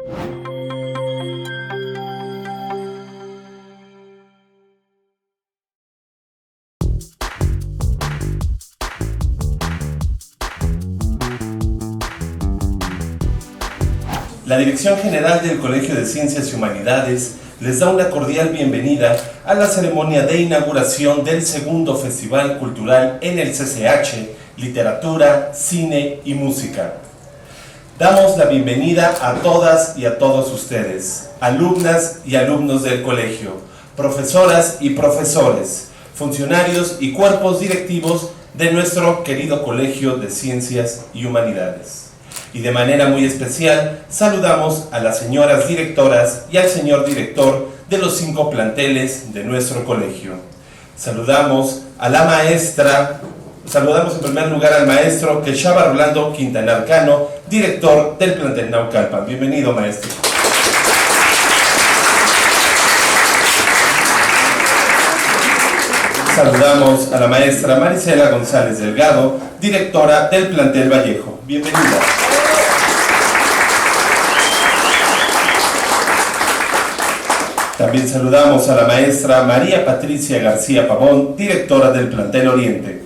La Dirección General del Colegio de Ciencias y Humanidades les da una cordial bienvenida a la ceremonia de inauguración del segundo Festival Cultural en el CCH, Literatura, Cine y Música. Damos la bienvenida a todas y a todos ustedes, alumnas y alumnos del colegio, profesoras y profesores, funcionarios y cuerpos directivos de nuestro querido Colegio de Ciencias y Humanidades. Y de manera muy especial saludamos a las señoras directoras y al señor director de los 5 planteles de nuestro colegio. Saludamos en primer lugar al maestro Quechaba Rolando Quintanar Cano, director del plantel Naucalpan. Bienvenido, maestro. Saludamos a la maestra Marisela González Delgado, directora del plantel Vallejo. Bienvenida. También saludamos a la maestra María Patricia García Pavón, directora del plantel Oriente.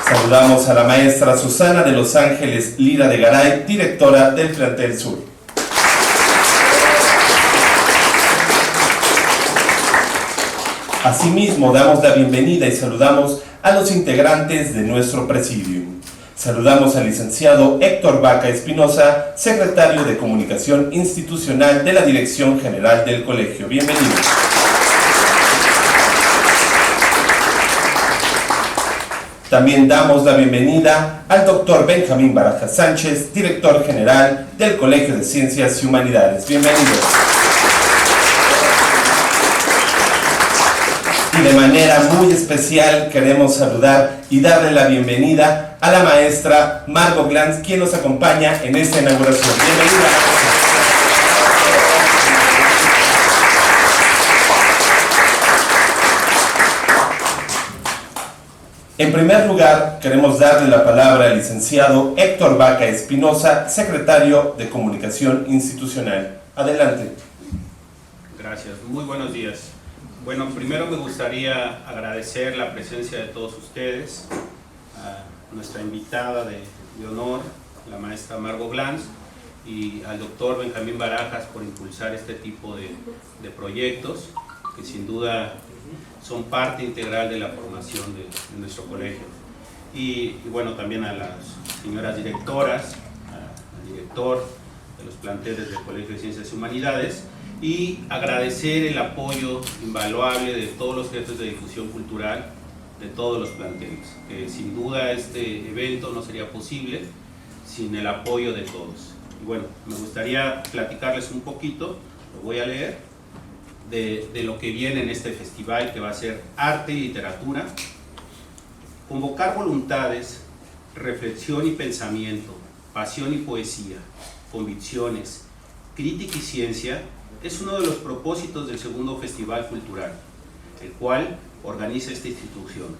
Saludamos a la maestra Susana de Los Ángeles Lira de Garay, directora del plantel Sur. Asimismo, damos la bienvenida y saludamos a los integrantes de nuestro presidium. Saludamos al licenciado Héctor Vaca Espinosa, secretario de Comunicación Institucional de la Dirección General del Colegio. Bienvenido. También damos la bienvenida al doctor Benjamín Barajas Sánchez, director general del Colegio de Ciencias y Humanidades. Bienvenido. Y de manera muy especial queremos saludar y darle la bienvenida a la maestra Margot Glantz, quien nos acompaña en esta inauguración. Bienvenida. En primer lugar, queremos darle la palabra al licenciado Héctor Vaca Espinosa, secretario de Comunicación Institucional. Adelante. Gracias. Muy buenos días. Bueno, primero me gustaría agradecer la presencia de todos ustedes, a nuestra invitada de honor, la maestra Margot Glantz, y al doctor Benjamín Barajas por impulsar este tipo de proyectos que sin duda son parte integral de la formación de nuestro colegio. Y bueno, también a las señoras directoras, al director de los planteles del Colegio de Ciencias y Humanidades, y agradecer el apoyo invaluable de todos los jefes de difusión cultural de todos los planteles, que sin duda este evento no sería posible sin el apoyo de todos. Y bueno, me gustaría platicarles un poquito, lo voy a leer, de lo que viene en este festival, que va a ser arte y literatura, convocar voluntades, reflexión y pensamiento, pasión y poesía, convicciones, crítica y ciencia, es uno de los propósitos del segundo Festival Cultural, el cual organiza esta institución,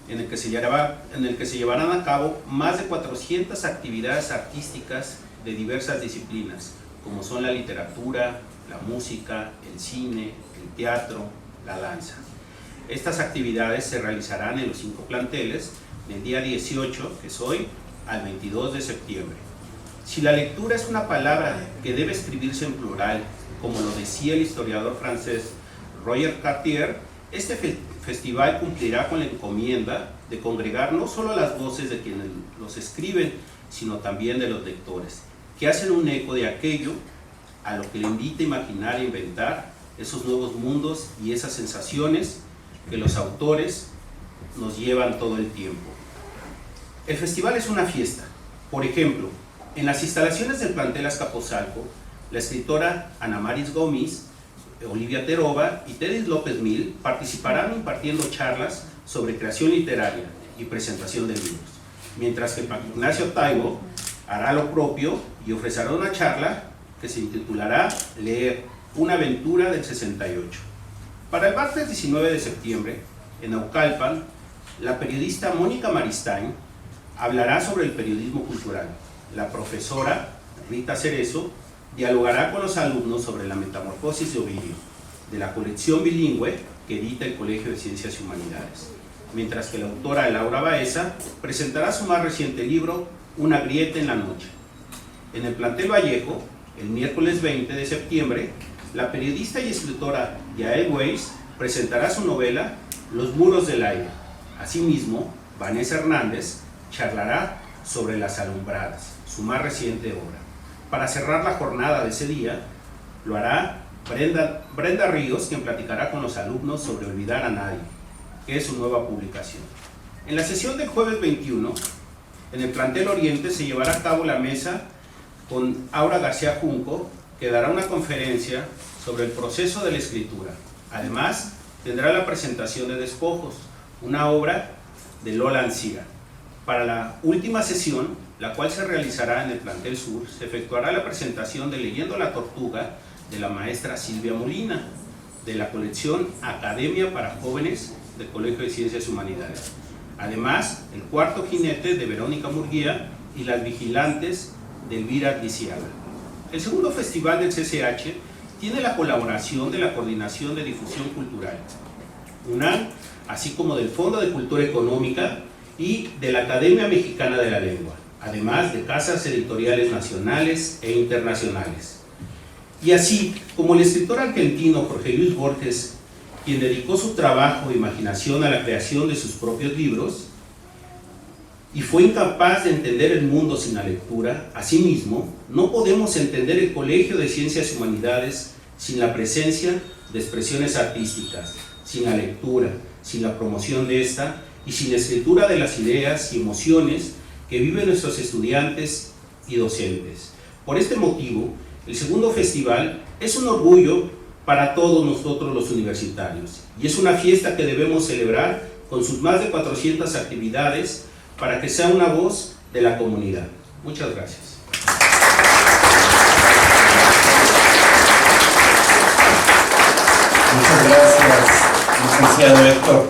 en el que se llevarán a cabo más de 400 actividades artísticas de diversas disciplinas, como son la literatura, la música, el cine, el teatro, la danza. Estas actividades se realizarán en los 5 planteles del día 18, que es hoy, al 22 de septiembre. Si la lectura es una palabra que debe escribirse en plural, como lo decía el historiador francés Roger Cartier, este festival cumplirá con la encomienda de congregar no solo las voces de quienes los escriben, sino también de los lectores, que hacen un eco de aquello a lo que le invita a imaginar e inventar esos nuevos mundos y esas sensaciones que los autores nos llevan todo el tiempo. El festival es una fiesta. Por ejemplo, en las instalaciones del plantel Azcapotzalco, la escritora Ana Maris Gómez, Olivia Terova y Teddy López Mil participarán impartiendo charlas sobre creación literaria y presentación de libros, mientras que Paco Ignacio Taibo hará lo propio y ofrecerá una charla que se intitulará Leer, una aventura del 68. Para el martes 19 de septiembre, en Naucalpan, la periodista Mónica Maristain hablará sobre el periodismo cultural. La profesora Rita Cerezo dialogará con los alumnos sobre la metamorfosis de Ovidio, de la colección bilingüe que edita el Colegio de Ciencias y Humanidades, mientras que la autora Laura Baeza presentará su más reciente libro, Una grieta en la noche. En el plantel Vallejo, el miércoles 20 de septiembre, la periodista y escritora Yael Weiss presentará su novela Los muros del aire. Asimismo, Vanessa Hernández charlará sobre Las alumbradas, su más reciente obra. Para cerrar la jornada de ese día, lo hará Brenda Ríos, quien platicará con los alumnos sobre Olvidar a nadie, que es su nueva publicación. En la sesión del jueves 21, en el plantel Oriente se llevará a cabo la mesa con Aura García Junco, que dará una conferencia sobre el proceso de la escritura. Además, tendrá la presentación de Despojos, una obra de Lola Ancira. Para la última sesión, la cual se realizará en el plantel Sur, se efectuará la presentación de Leyendo la Tortuga de la maestra Silvia Molina, de la colección Academia para Jóvenes del Colegio de Ciencias y Humanidades. Además, el Cuarto Jinete de Verónica Murguía y Las Vigilantes de Elvira Lisiaga. El segundo festival del CCH tiene la colaboración de la Coordinación de Difusión Cultural, UNAM, así como del Fondo de Cultura Económica y de la Academia Mexicana de la Lengua, además de casas editoriales nacionales e internacionales. Y así como el escritor argentino Jorge Luis Borges, quien dedicó su trabajo e imaginación a la creación de sus propios libros y fue incapaz de entender el mundo sin la lectura, asimismo, no podemos entender el Colegio de Ciencias y Humanidades sin la presencia de expresiones artísticas, sin la lectura, sin la promoción de esta y sin la escritura de las ideas y emociones que viven nuestros estudiantes y docentes. Por este motivo, el segundo festival es un orgullo para todos nosotros los universitarios y es una fiesta que debemos celebrar con sus más de 400 actividades para que sea una voz de la comunidad. Muchas gracias. Muchas gracias, licenciado Héctor.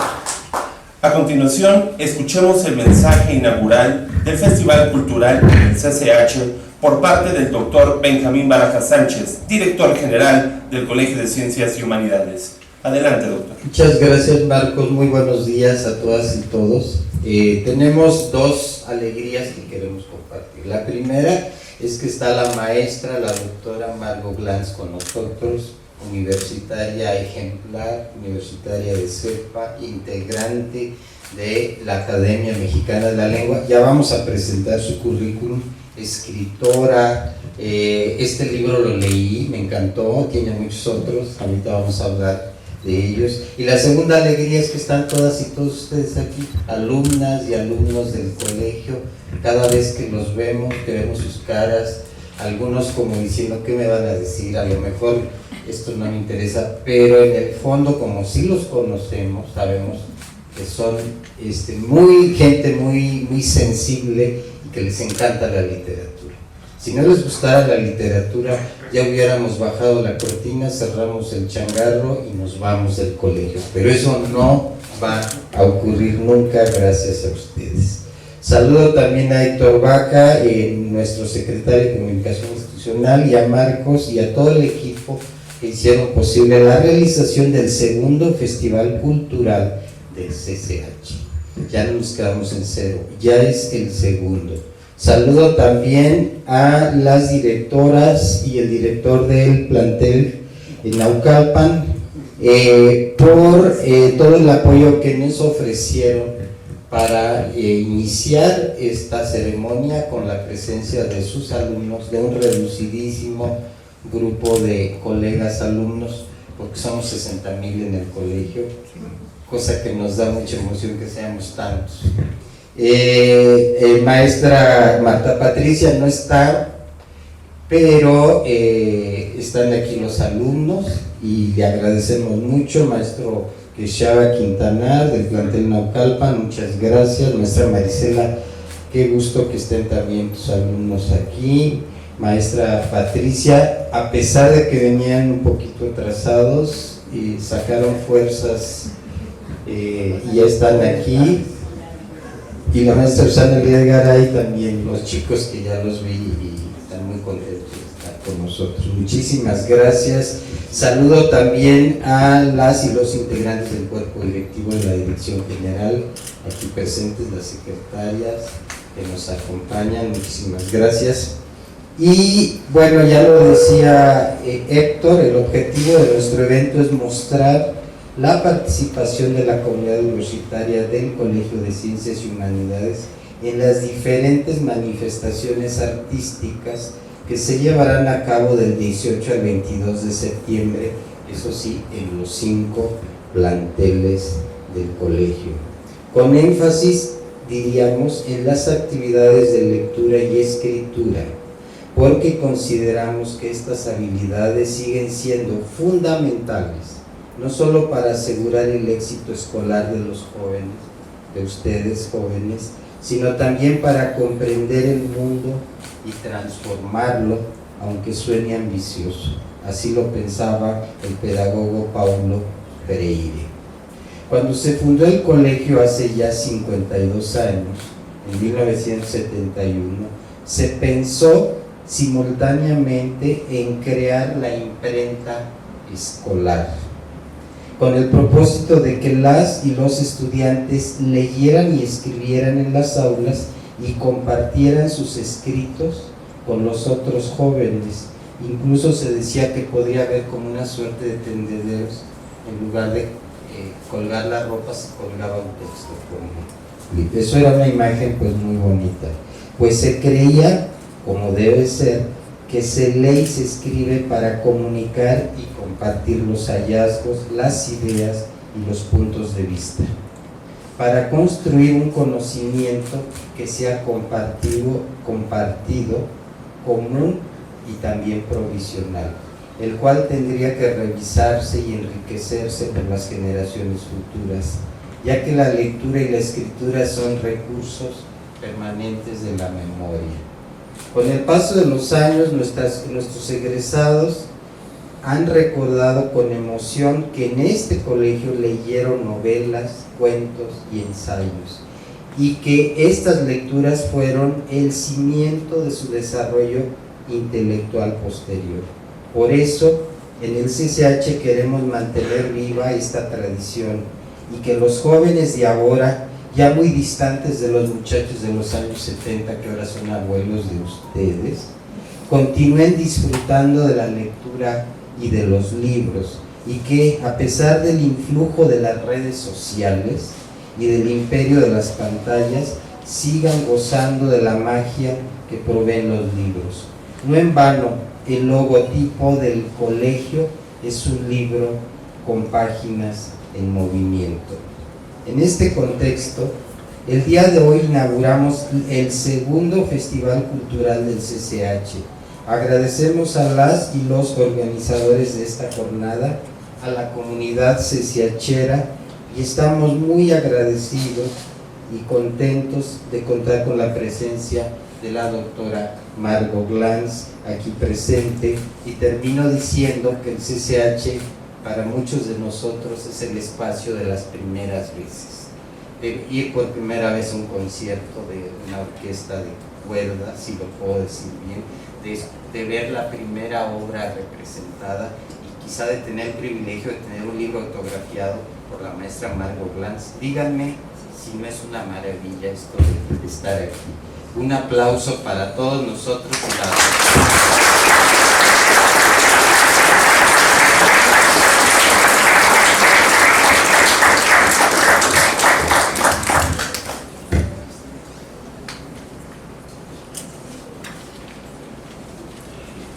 A continuación, escuchemos el mensaje inaugural del Festival Cultural del CCH por parte del doctor Benjamín Barajas Sánchez, director general del Colegio de Ciencias y Humanidades. Adelante, doctor. Muchas gracias, Marcos. Muy buenos días a todas y todos. Tenemos dos alegrías que queremos compartir. La primera es que está la maestra, la doctora Margot Glantz con nosotros, universitaria ejemplar, universitaria de CEPA, integrante de la Academia Mexicana de la Lengua. Ya vamos a presentar su currículum, escritora. Este libro lo leí, me encantó, tiene muchos otros, ahorita vamos a hablar de ellos. Y la segunda alegría es que están todas y todos ustedes aquí, alumnas y alumnos del colegio. Cada vez que los vemos, que vemos sus caras, algunos como diciendo ¿qué me van a decir? A lo mejor esto no me interesa, pero en el fondo, como sí los conocemos, sabemos que son gente muy sensible y que les encanta la literatura. Si no les gustara la literatura, ya hubiéramos bajado la cortina, cerramos el changarro y nos vamos del colegio. Pero eso no va a ocurrir nunca, gracias a ustedes. Saludo también a Héctor Vaca, nuestro secretario de Comunicación Institucional, y a Marcos y a todo el equipo que hicieron posible la realización del segundo Festival Cultural del CCH. Ya no nos quedamos en cero, ya es el segundo. Saludo también a las directoras y el director del plantel en Naucalpan por todo el apoyo que nos ofrecieron para iniciar esta ceremonia con la presencia de sus alumnos, de un reducidísimo grupo de colegas alumnos, porque somos 60,000 en el colegio, cosa que nos da mucha emoción que seamos tantos. Maestra Marta Patricia no está, pero están aquí los alumnos y le agradecemos mucho. Maestro Quechaba Quintanar del plantel Naucalpan, muchas gracias. Maestra Marisela, qué gusto que estén también tus alumnos aquí. Maestra Patricia, a pesar de que venían un poquito atrasados, sacaron fuerzas y ya están aquí. y la maestra Susana Elías Garay, también los chicos que ya los vi y están muy contentos de estar con nosotros. Muchísimas gracias. Saludo también a las y los integrantes del cuerpo directivo de la Dirección General, aquí presentes, las secretarias que nos acompañan, muchísimas gracias. Y bueno, ya lo decía Héctor, el objetivo de nuestro evento es mostrar la participación de la comunidad universitaria del Colegio de Ciencias y Humanidades en las diferentes manifestaciones artísticas que se llevarán a cabo del 18 al 22 de septiembre, eso sí, en los 5 planteles del colegio. Con énfasis, diríamos, en las actividades de lectura y escritura, porque consideramos que estas habilidades siguen siendo fundamentales, no solo para asegurar el éxito escolar de los jóvenes, de ustedes jóvenes, sino también para comprender el mundo y transformarlo, aunque suene ambicioso. Así lo pensaba el pedagogo Paulo Freire. Cuando se fundó el colegio hace ya 52 años, en 1971, se pensó simultáneamente en crear la imprenta escolar, con el propósito de que las y los estudiantes leyeran y escribieran en las aulas y compartieran sus escritos con los otros jóvenes. Incluso se decía que podría haber como una suerte de tendederos, en lugar de colgar la ropa se colgaba un texto. Eso era una imagen pues muy bonita, pues se creía, como debe ser, que se lee y se escribe para comunicar y compartir los hallazgos, las ideas y los puntos de vista, para construir un conocimiento que sea compartido, común y también provisional, el cual tendría que revisarse y enriquecerse por las generaciones futuras, ya que la lectura y la escritura son recursos permanentes de la memoria. Con el paso de los años, nuestros egresados han recordado con emoción que en este colegio leyeron novelas, cuentos y ensayos, y que estas lecturas fueron el cimiento de su desarrollo intelectual posterior. Por eso, en el CCH queremos mantener viva esta tradición y que los jóvenes de ahora, ya muy distantes de los muchachos de los años 70 que ahora son abuelos de ustedes, continúen disfrutando de la lectura y de los libros, y que a pesar del influjo de las redes sociales y del imperio de las pantallas, sigan gozando de la magia que proveen los libros. No en vano, el logotipo del colegio es un libro con páginas en movimiento. En este contexto, el día de hoy inauguramos el segundo Festival Cultural del CCH. Agradecemos a las y los organizadores de esta jornada, a la comunidad CCHera, y estamos muy agradecidos y contentos de contar con la presencia de la doctora Margot Glantz aquí presente, y termino diciendo que el CCH para muchos de nosotros es el espacio de las primeras veces, de ir por primera vez a un concierto de una orquesta de cuerda, si lo puedo decir bien, de ver la primera obra representada, y quizá de tener el privilegio de tener un libro autografiado por la maestra Margot Glantz. Díganme si no es una maravilla esto de estar aquí. Un aplauso para todos nosotros.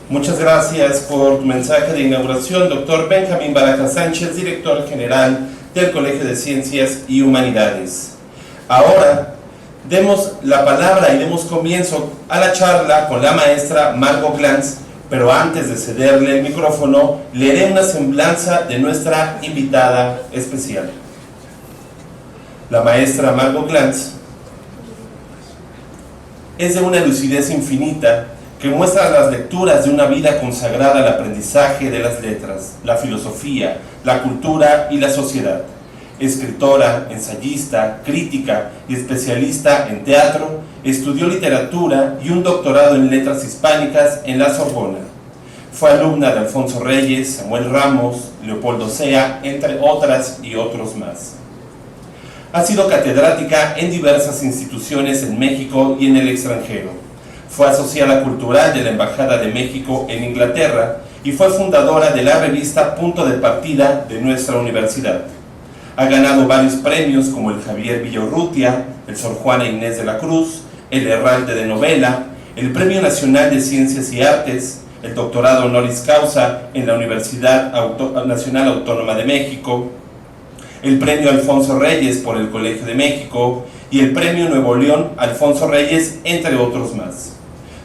Muchas gracias por tu mensaje de inauguración, doctor Benjamín Baraja Sánchez, director general del Colegio de Ciencias y Humanidades. Ahora demos la palabra y demos comienzo a la charla con la maestra Margot Glantz, pero antes de cederle el micrófono, leeré una semblanza de nuestra invitada especial. La maestra Margot Glantz es de una lucidez infinita que muestra las lecturas de una vida consagrada al aprendizaje de las letras, la filosofía, la cultura y la sociedad. Escritora, ensayista, crítica y especialista en teatro, estudió literatura y un doctorado en letras hispánicas en la Sorbona. Fue alumna de Alfonso Reyes, Samuel Ramos, Leopoldo Sea, entre otras y otros más. Ha sido catedrática en diversas instituciones en México y en el extranjero. Fue asociada cultural de la Embajada de México en Inglaterra y fue fundadora de la revista Punto de Partida de nuestra universidad. Ha ganado varios premios como el Javier Villaurrutia, el Sor Juana Inés de la Cruz, el Herralde de Novela, el Premio Nacional de Ciencias y Artes, el doctorado honoris causa en la Universidad Nacional Autónoma de México, el Premio Alfonso Reyes por el Colegio de México y el Premio Nuevo León Alfonso Reyes, entre otros más.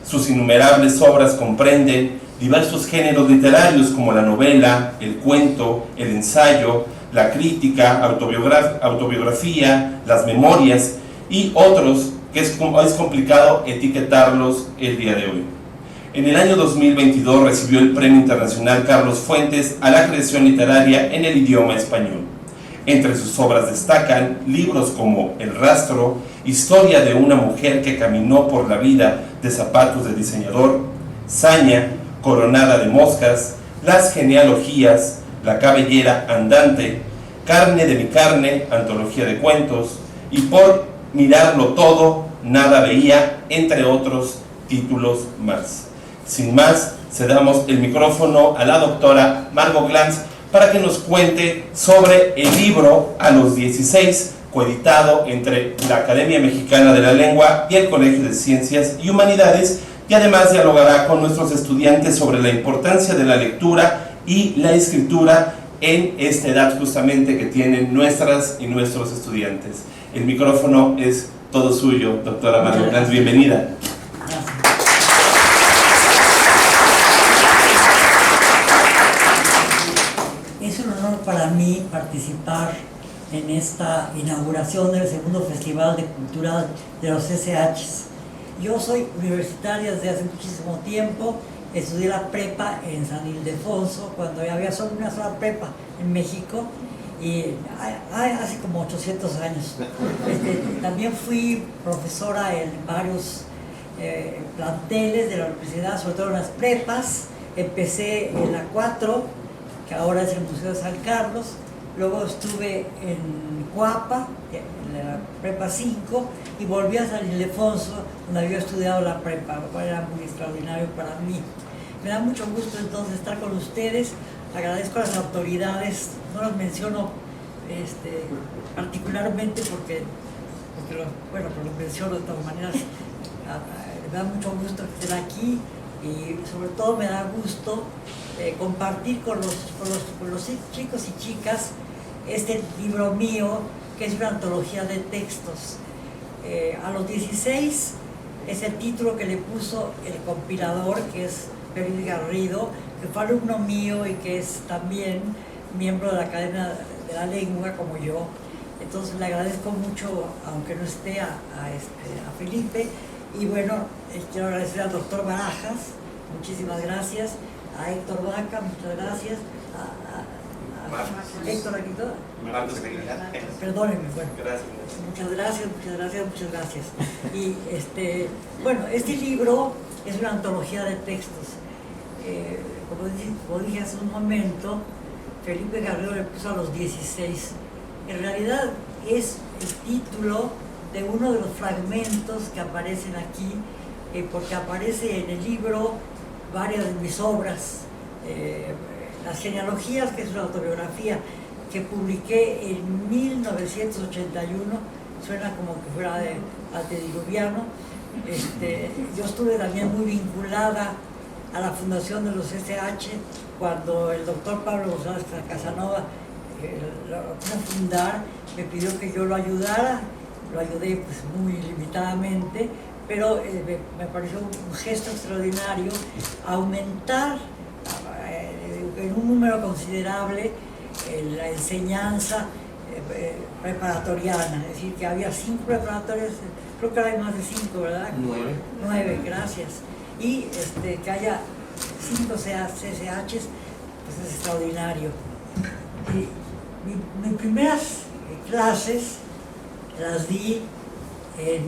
Sus innumerables obras comprenden diversos géneros literarios como la novela, el cuento, el ensayo, la crítica, autobiografía, las memorias y otros que es complicado etiquetarlos el día de hoy. En el año 2022 recibió el Premio Internacional Carlos Fuentes a la creación literaria en el idioma español. Entre sus obras destacan libros como El Rastro, Historia de una mujer que caminó por la vida de zapatos de diseñador, Saña, Coronada de moscas, Las genealogías, La cabellera andante, Carne de mi carne, antología de cuentos, y Por mirarlo todo, nada veía, entre otros títulos más. Sin más, cedamos el micrófono a la doctora Margot Glantz para que nos cuente sobre el libro A los 16, coeditado entre la Academia Mexicana de la Lengua y el Colegio de Ciencias y Humanidades, y además dialogará con nuestros estudiantes sobre la importancia de la lectura y la escritura en esta edad justamente que tienen nuestras y nuestros estudiantes. El micrófono es todo suyo, doctora Margot Glantz, bienvenida. Es un honor para mí participar en esta inauguración del segundo Festival de Cultura de los SHs. Yo soy universitaria desde hace muchísimo tiempo, estudié la prepa en San Ildefonso, cuando había solo una sola prepa en México, y hace como 800 años. También fui profesora en varios planteles de la universidad, sobre todo en las prepas. Empecé en la 4, que ahora es el Museo de San Carlos. Luego estuve en Cuapa, en la prepa 5, y volví a San Ildefonso, donde había estudiado la prepa, lo cual era muy extraordinario para mí. Me da mucho gusto entonces estar con ustedes. Agradezco a las autoridades, no las menciono particularmente porque los menciono de todas maneras. Me da mucho gusto que estén aquí y sobre todo me da gusto compartir con los chicos y chicas este libro mío, que es una antología de textos. A los 16 es el título que le puso el compilador, que es Felipe Garrido, que fue alumno mío y que es también miembro de la Academia de la Lengua como yo. Entonces le agradezco mucho, aunque no esté, a Felipe. Y bueno, quiero agradecer al doctor Barajas, muchísimas gracias, a Héctor Vaca, muchas gracias, a Héctor Aguilar, perdónenme, bueno, muchas gracias. Y bueno, este libro es una antología de textos. Como dije hace un momento, Felipe Garrido le puso a los 16. En realidad es el título de uno de los fragmentos que aparecen aquí, porque aparece en el libro varias de mis obras. Las genealogías, que es una autobiografía que publiqué en 1981, suena como que fuera de antediluviano. Yo estuve también muy vinculada a la fundación de los SH cuando el doctor Pablo González Casanova lo quiso fundar, me pidió que yo lo ayudara. Lo ayudé pues muy limitadamente, pero me pareció un gesto extraordinario aumentar en un número considerable la enseñanza preparatoriana, es decir, que había 5 preparatorias, creo que ahora hay más de 5, ¿verdad? 9, gracias. Y que haya 5 CCHs, pues es extraordinario. Y mis primeras clases las di en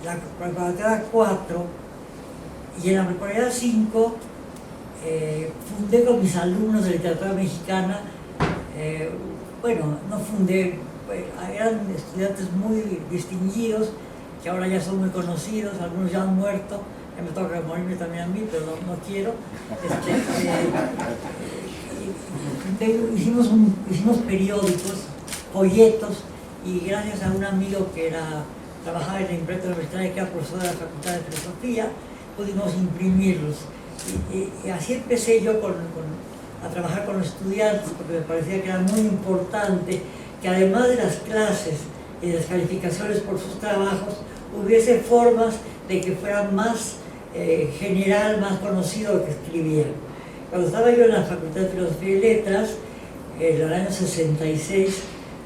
la preparatoria 4 y en la preparatoria 5 fundé con mis alumnos de literatura mexicana, bueno, no fundé, eran estudiantes muy distinguidos, que ahora ya son muy conocidos, algunos ya han muerto, ya me toca morirme también a mí, pero no quiero. Hicimos periódicos, folletos, y gracias a un amigo que trabajaba en la imprenta universitaria, que era profesor de la Facultad de Filosofía, pudimos imprimirlos. Y así empecé yo a trabajar con los estudiantes, porque me parecía que era muy importante que además de las clases y de las calificaciones por sus trabajos, hubiese formas de que fueran más general, más conocido lo que escribían. Cuando estaba yo en la Facultad de Filosofía y Letras, en el año 66,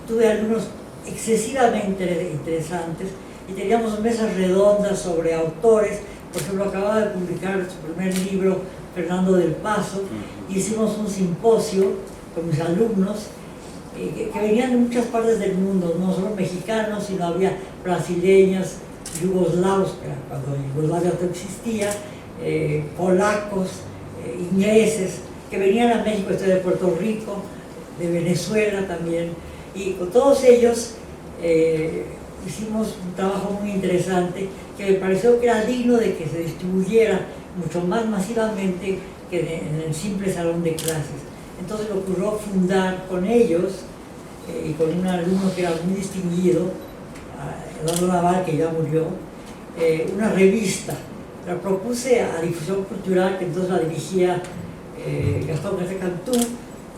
tuve alumnos excesivamente interesantes y teníamos mesas redondas sobre autores. Por ejemplo, acababa de publicar su primer libro, Fernando del Paso, y hicimos un simposio con mis alumnos que venían de muchas partes del mundo, no solo mexicanos, sino había brasileños, yugoslavos, cuando Yugoslavia no existía, polacos, ingleses, que venían a México, de Puerto Rico, de Venezuela también, y con todos ellos hicimos un trabajo muy interesante que me pareció que era digno de que se distribuyera mucho más masivamente que en el simple salón de clases. Entonces me ocurrió fundar con ellos y con un alumno que era muy distinguido, Eduardo Naval, que ya murió, una revista. La propuse a Difusión Cultural, que entonces la dirigía Gastón García Cantú.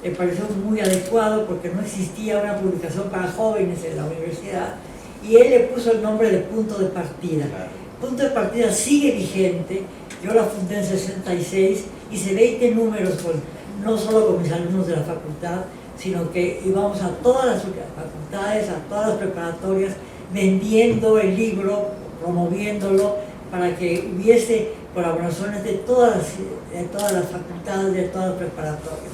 Me pareció muy adecuado porque no existía una publicación para jóvenes en la universidad, y él le puso el nombre de Punto de Partida. Punto de Partida sigue vigente. Yo la fundé en 66, hice 20 números no solo con mis alumnos de la facultad, sino que íbamos a todas las facultades, a todas las preparatorias, vendiendo el libro, promoviéndolo, para que hubiese colaboraciones de todas las facultades, de todas las preparatorias.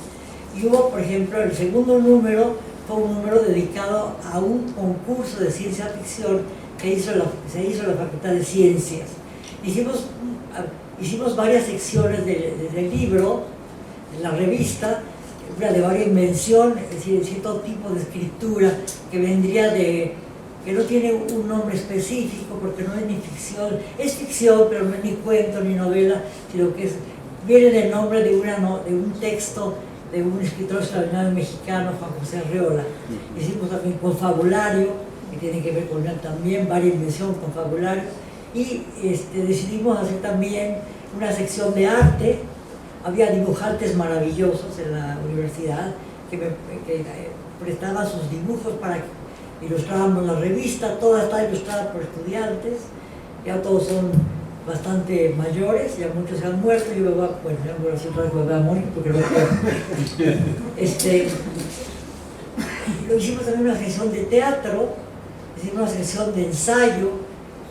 Y hubo, por ejemplo, el segundo número fue un número dedicado a un concurso de ciencia ficción que se hizo en la Facultad de Ciencias. Hicimos varias secciones del libro, en la revista, una de varias invención, es decir, cierto tipo de escritura que vendría que no tiene un nombre específico porque no es ni ficción, es ficción, pero no es ni cuento ni novela, sino que viene del nombre de un texto de un escritor extraordinario mexicano, Juan José Arreola. Hicimos también confabulario, que tiene que ver con él también, varias invención, confabulario, y decidimos hacer también una sección de arte. Había dibujantes maravillosos en la universidad que prestaban sus dibujos para que ilustrábamos la revista. Toda está ilustrada por estudiantes, ya todos son bastante mayores, ya muchos se han muerto. Yo ya voy a decir otra vez que voy a morir porque no puedo. Lo hicimos también una sesión de teatro, hicimos una sesión de ensayo,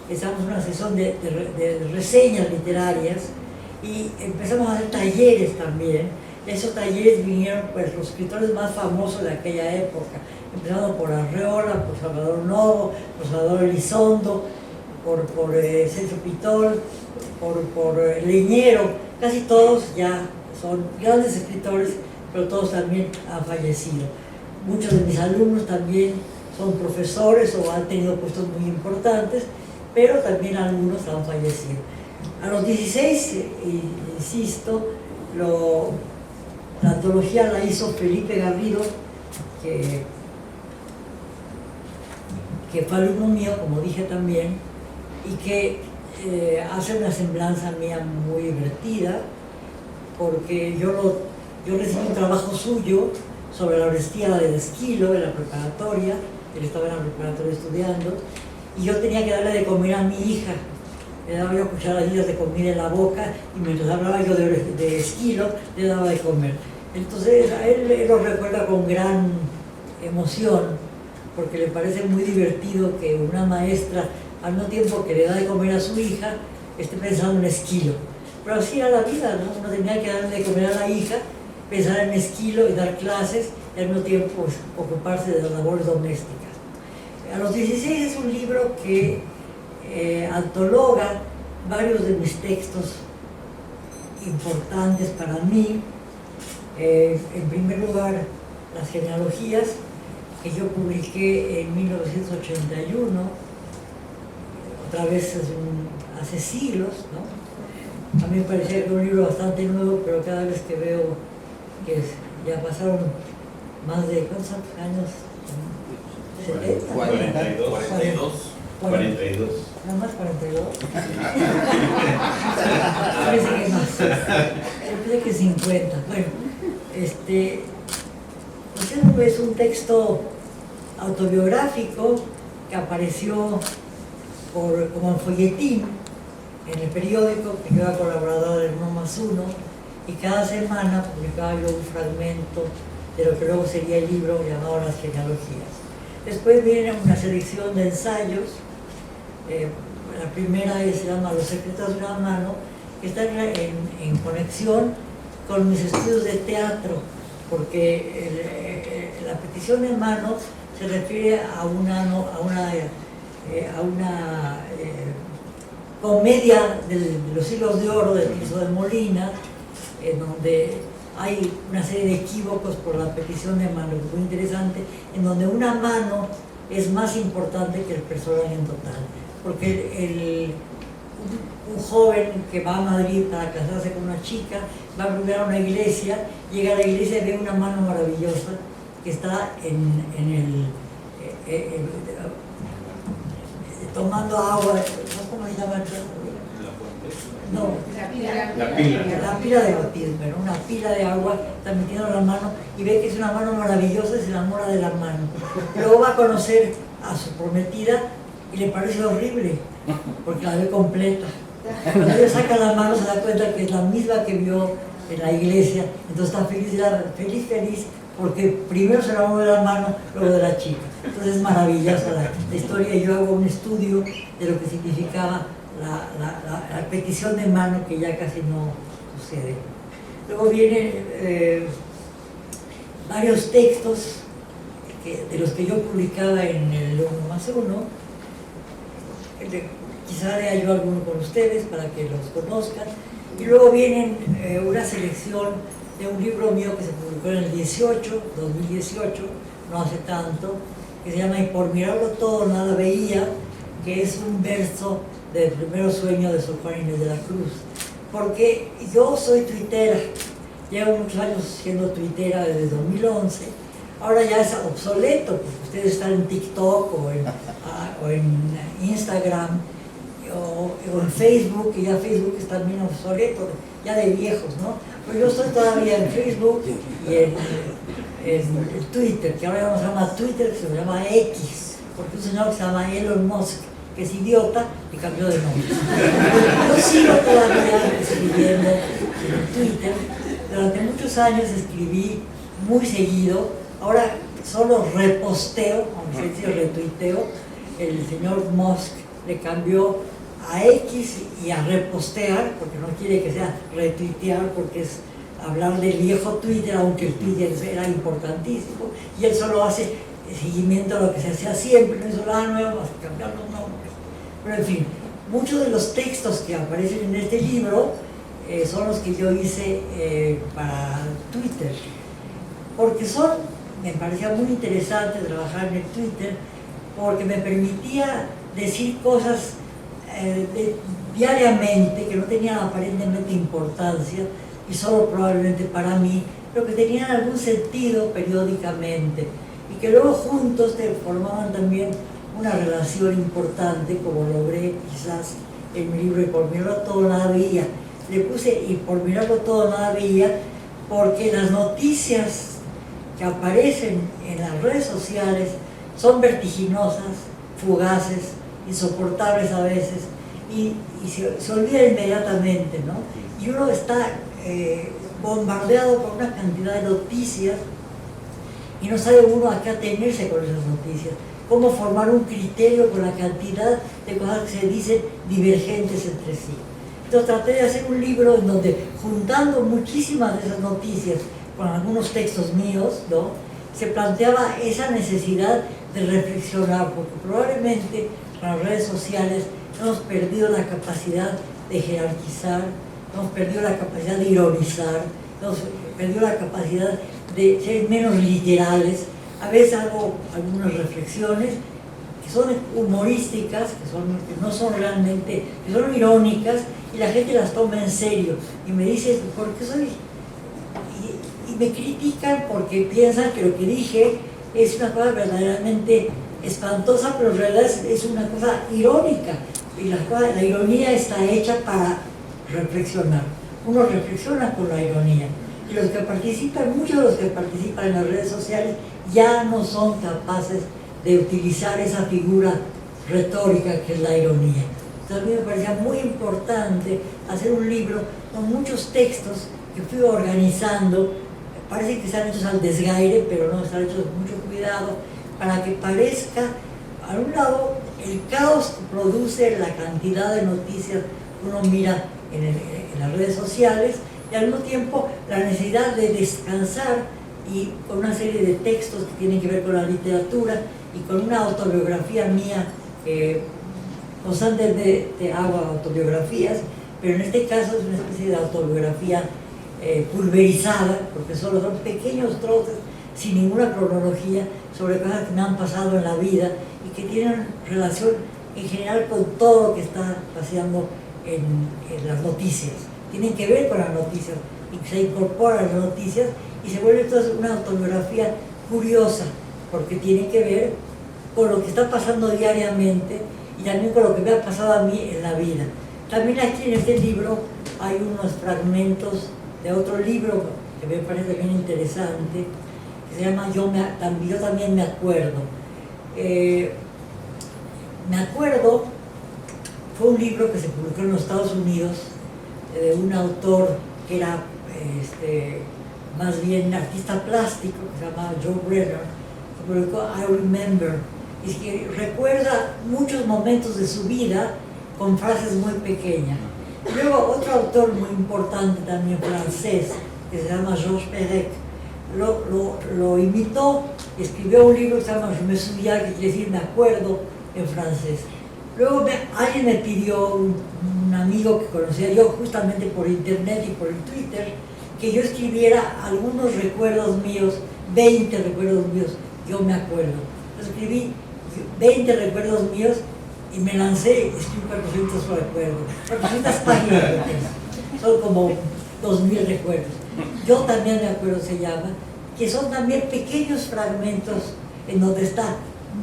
hicimos una sesión de reseñas literarias, y empezamos a hacer talleres también. Esos talleres vinieron pues los escritores más famosos de aquella época, empezando por Arreola, por Salvador Novo, por Salvador Elizondo, por Celso Pitol, por Leñero. Casi todos ya son grandes escritores, pero todos también han fallecido. Muchos de mis alumnos también son profesores o han tenido puestos muy importantes, pero también algunos han fallecido. A los 16, insisto, la antología la hizo Felipe Garrido, que fue alumno mío, como dije también, y que hace una semblanza mía muy divertida, porque yo recibí un trabajo suyo sobre la honestía de Esquilo en la preparatoria. Él estaba en la preparatoria estudiando, y yo tenía que darle de comer a mi hija. Le daba yo cucharadillas de comida en la boca, y mientras hablaba yo de Esquilo, le daba de comer. Entonces a él lo recuerda con gran emoción, porque le parece muy divertido que una maestra, al mismo tiempo que le da de comer a su hija, esté pensando en Esquilo. Pero así era la vida, ¿no? Uno tenía que darle de comer a la hija, pensar en Esquilo y dar clases, y al mismo tiempo pues, ocuparse de las labores domésticas. A los 16 es un libro que antologa varios de mis textos importantes para mí. En primer lugar, las genealogías que yo publiqué en 1981, otra vez hace siglos, ¿no? A mí me parecía que era un libro bastante nuevo, pero cada vez que veo que ya pasaron más de, ¿cuántos años? 70, 42. ¿Nada más 42? Parece que más. Yo pensé que 50. Bueno, pues es un texto autobiográfico que apareció como en folletín en el periódico, que yo era colaborador del 1+1, y cada semana publicaba yo un fragmento de lo que luego sería el libro llamado Las genealogías. Después viene una selección de ensayos. La primera se llama Los secretos de una mano, que está en conexión con mis estudios de teatro, porque la petición de mano se refiere a una comedia de los siglos de oro de Tirso de Molina, en donde hay una serie de equívocos por la petición de mano, muy interesante, en donde una mano es más importante que el personaje en total, porque un joven que va a Madrid para casarse con una chica, va primero a una iglesia, llega a la iglesia y ve una mano maravillosa que está tomando agua, ¿cómo se llama? No, la pila de bautismo, una pila de agua, está metiendo la mano y ve que es una mano maravillosa y se enamora de la mano. Luego va a conocer a su prometida y le parece horrible, porque la ve completa. Cuando ella saca la mano se da cuenta que es la misma que vio en la iglesia, entonces está feliz, porque primero se enamoró de la mano, luego de la chica. Entonces es maravillosa la historia, y yo hago un estudio de lo que significaba la petición de mano, que ya casi no sucede. Luego vienen varios textos de los que yo publicaba en el 1+1, quizá lea yo alguno con ustedes para que los conozcan, y luego vienen una selección de un libro mío que se publicó en el 2018, no hace tanto, que se llama Y por mirarlo todo nada veía, que es un verso del primer sueño de Sor Juana Inés de la Cruz. Porque yo soy tuitera, llevo muchos años siendo tuitera desde 2011, ahora ya es obsoleto, porque ustedes están en TikTok o en Instagram o en Facebook, y ya Facebook es también obsoleto, ya de viejos, ¿no? Pero yo estoy todavía en Facebook y en Twitter, que ahora ya no se llama Twitter, que se llama X, porque un señor que se llama Elon Musk, que es idiota, y cambió de nombre. Yo sigo todavía escribiendo en Twitter. Durante muchos años escribí muy seguido, ahora solo reposteo, aunque se dice retuiteo. El señor Musk le cambió a X y a repostear, porque no quiere que sea retuitear, porque es hablar del viejo Twitter, aunque el Twitter era importantísimo, y él solo hace seguimiento a lo que se hacía siempre, no hizo nada nuevo más que cambiar los nombres. Pero en fin, muchos de los textos que aparecen en este libro son los que yo hice para Twitter, porque me parecía muy interesante trabajar en el Twitter, porque me permitía decir cosas diariamente que no tenían aparentemente importancia, y solo probablemente para mí, pero que tenían algún sentido periódicamente, y que luego juntos formaban también una relación importante, como logré quizás en mi libro Y por mirarlo todo nada veía. Le puse Y por mirarlo todo nada veía porque las noticias que aparecen en las redes sociales son vertiginosas, fugaces, insoportables a veces, y se olvida inmediatamente, ¿no? Y uno está bombardeado por una cantidad de noticias y no sabe uno a qué atenerse con esas noticias, cómo formar un criterio con la cantidad de cosas que se dicen divergentes entre sí. Entonces traté de hacer un libro en donde, juntando muchísimas de esas noticias con algunos textos míos, ¿no?, se planteaba esa necesidad de reflexionar, porque probablemente con las redes sociales hemos perdido la capacidad de jerarquizar, hemos perdido la capacidad de ironizar, hemos perdido la capacidad de ser menos literales. A veces hago algunas reflexiones que son humorísticas, que no son realmente, que son irónicas, y la gente las toma en serio y me dice, ¿por qué soy? Y me critican porque piensan que lo que dije es una cosa verdaderamente espantosa, pero en realidad es una cosa irónica, y la ironía está hecha para reflexionar. Uno reflexiona con la ironía, y los que participan, muchos de los que participan en las redes sociales ya no son capaces de utilizar esa figura retórica que es la ironía. Entonces a mí me parecía muy importante hacer un libro con muchos textos que fui organizando. Parece que están hechos al desgaire, pero no, están hechos con mucho cuidado, para que parezca, a un lado, el caos que produce la cantidad de noticias que uno mira en las redes sociales, y al mismo tiempo la necesidad de descansar, y con una serie de textos que tienen que ver con la literatura y con una autobiografía mía. Constantemente hago autobiografías, pero en este caso es una especie de autobiografía pulverizada, porque solo son pequeños trozos sin ninguna cronología sobre cosas que me han pasado en la vida y que tienen relación en general con todo lo que está pasando en las noticias. Tienen que ver con las noticias y se incorporan las noticias y se vuelve entonces una autobiografía curiosa, porque tiene que ver con lo que está pasando diariamente y también con lo que me ha pasado a mí en la vida. También aquí en este libro hay unos fragmentos de otro libro que me parece bien interesante, que se llama Yo también me acuerdo. Me acuerdo, fue un libro que se publicó en los Estados Unidos de un autor que era más bien artista plástico, que se llamaba Joe Brenner, que publicó I Remember, y que recuerda muchos momentos de su vida con frases muy pequeñas. Y luego otro autor muy importante también francés, que se llama Georges Perec, lo imitó, escribió un libro que se llama Je me souviens, que quiere decir me acuerdo en francés. Luego alguien me pidió, un amigo que conocía yo justamente por internet y por el Twitter, que yo escribiera algunos recuerdos míos, 20 recuerdos míos, yo me acuerdo. Entonces escribí 20 recuerdos míos y me lancé, escribí 400 recuerdos, 400 páginas, son como 2000 recuerdos. Yo también me acuerdo, se llama, que son también pequeños fragmentos en donde está,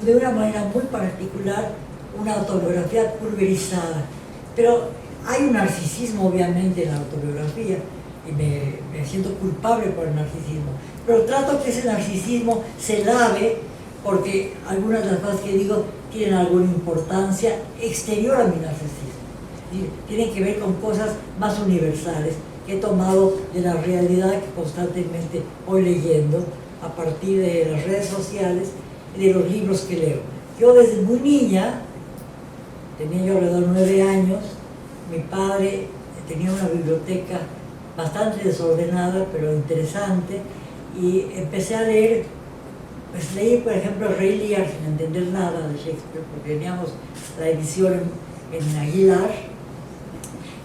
de una manera muy particular, una autobiografía pulverizada. Pero hay un narcisismo, obviamente, en la autobiografía, y me siento culpable por el narcisismo. Pero trato que ese narcisismo se lave, porque algunas de las cosas que digo tienen alguna importancia exterior a mi narcisismo. Tienen que ver con cosas más universales que he tomado de la realidad que constantemente voy leyendo a partir de las redes sociales y de los libros que leo. Yo desde muy niña, tenía yo alrededor de 9 años, mi padre tenía una biblioteca bastante desordenada pero interesante, y empecé a leer. Pues leí, por ejemplo, Rey Lear sin entender nada de Shakespeare, porque teníamos la edición en Aguilar.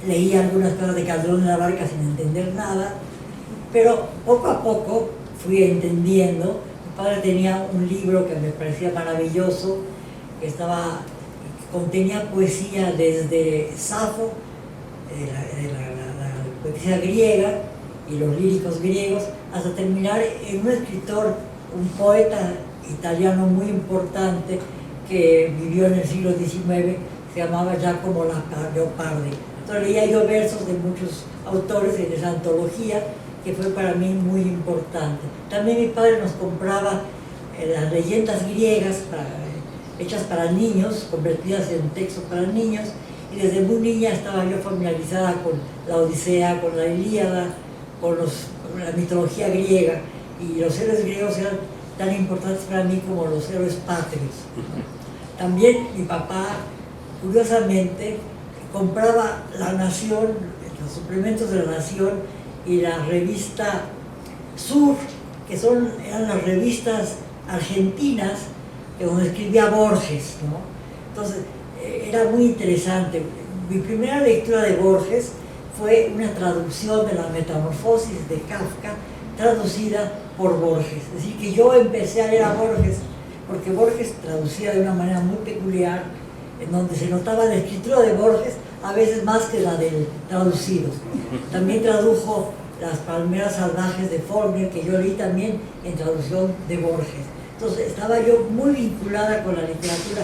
Leí algunas cosas de Calderón de la Barca sin entender nada, pero poco a poco fui entendiendo. Mi padre tenía un libro que me parecía maravilloso, que contenía poesía desde Safo, la poesía griega y los líricos griegos, hasta terminar en un escritor, un poeta italiano muy importante que vivió en el siglo XIX, se llamaba Giacomo Leopardi. Entonces leía yo versos de muchos autores en esa antología, que fue para mí muy importante. También mi padre nos compraba las leyendas griegas hechas para niños, convertidas en textos para niños, y desde muy niña estaba yo familiarizada con la Odisea, con la Ilíada, con la mitología griega, y los héroes griegos eran tan importantes para mí como los héroes patrios. También mi papá, curiosamente, compraba La Nación, los suplementos de La Nación y la revista Sur, que eran las revistas argentinas donde escribía Borges, ¿no? Entonces, era muy interesante. Mi primera lectura de Borges fue una traducción de la Metamorfosis de Kafka, traducida por Borges. Es decir, que yo empecé a leer a Borges, porque Borges traducía de una manera muy peculiar, en donde se notaba la escritura de Borges, a veces más que la del traducido. También tradujo Las palmeras salvajes de Faulkner, que yo leí también en traducción de Borges. Entonces, estaba yo muy vinculada con la literatura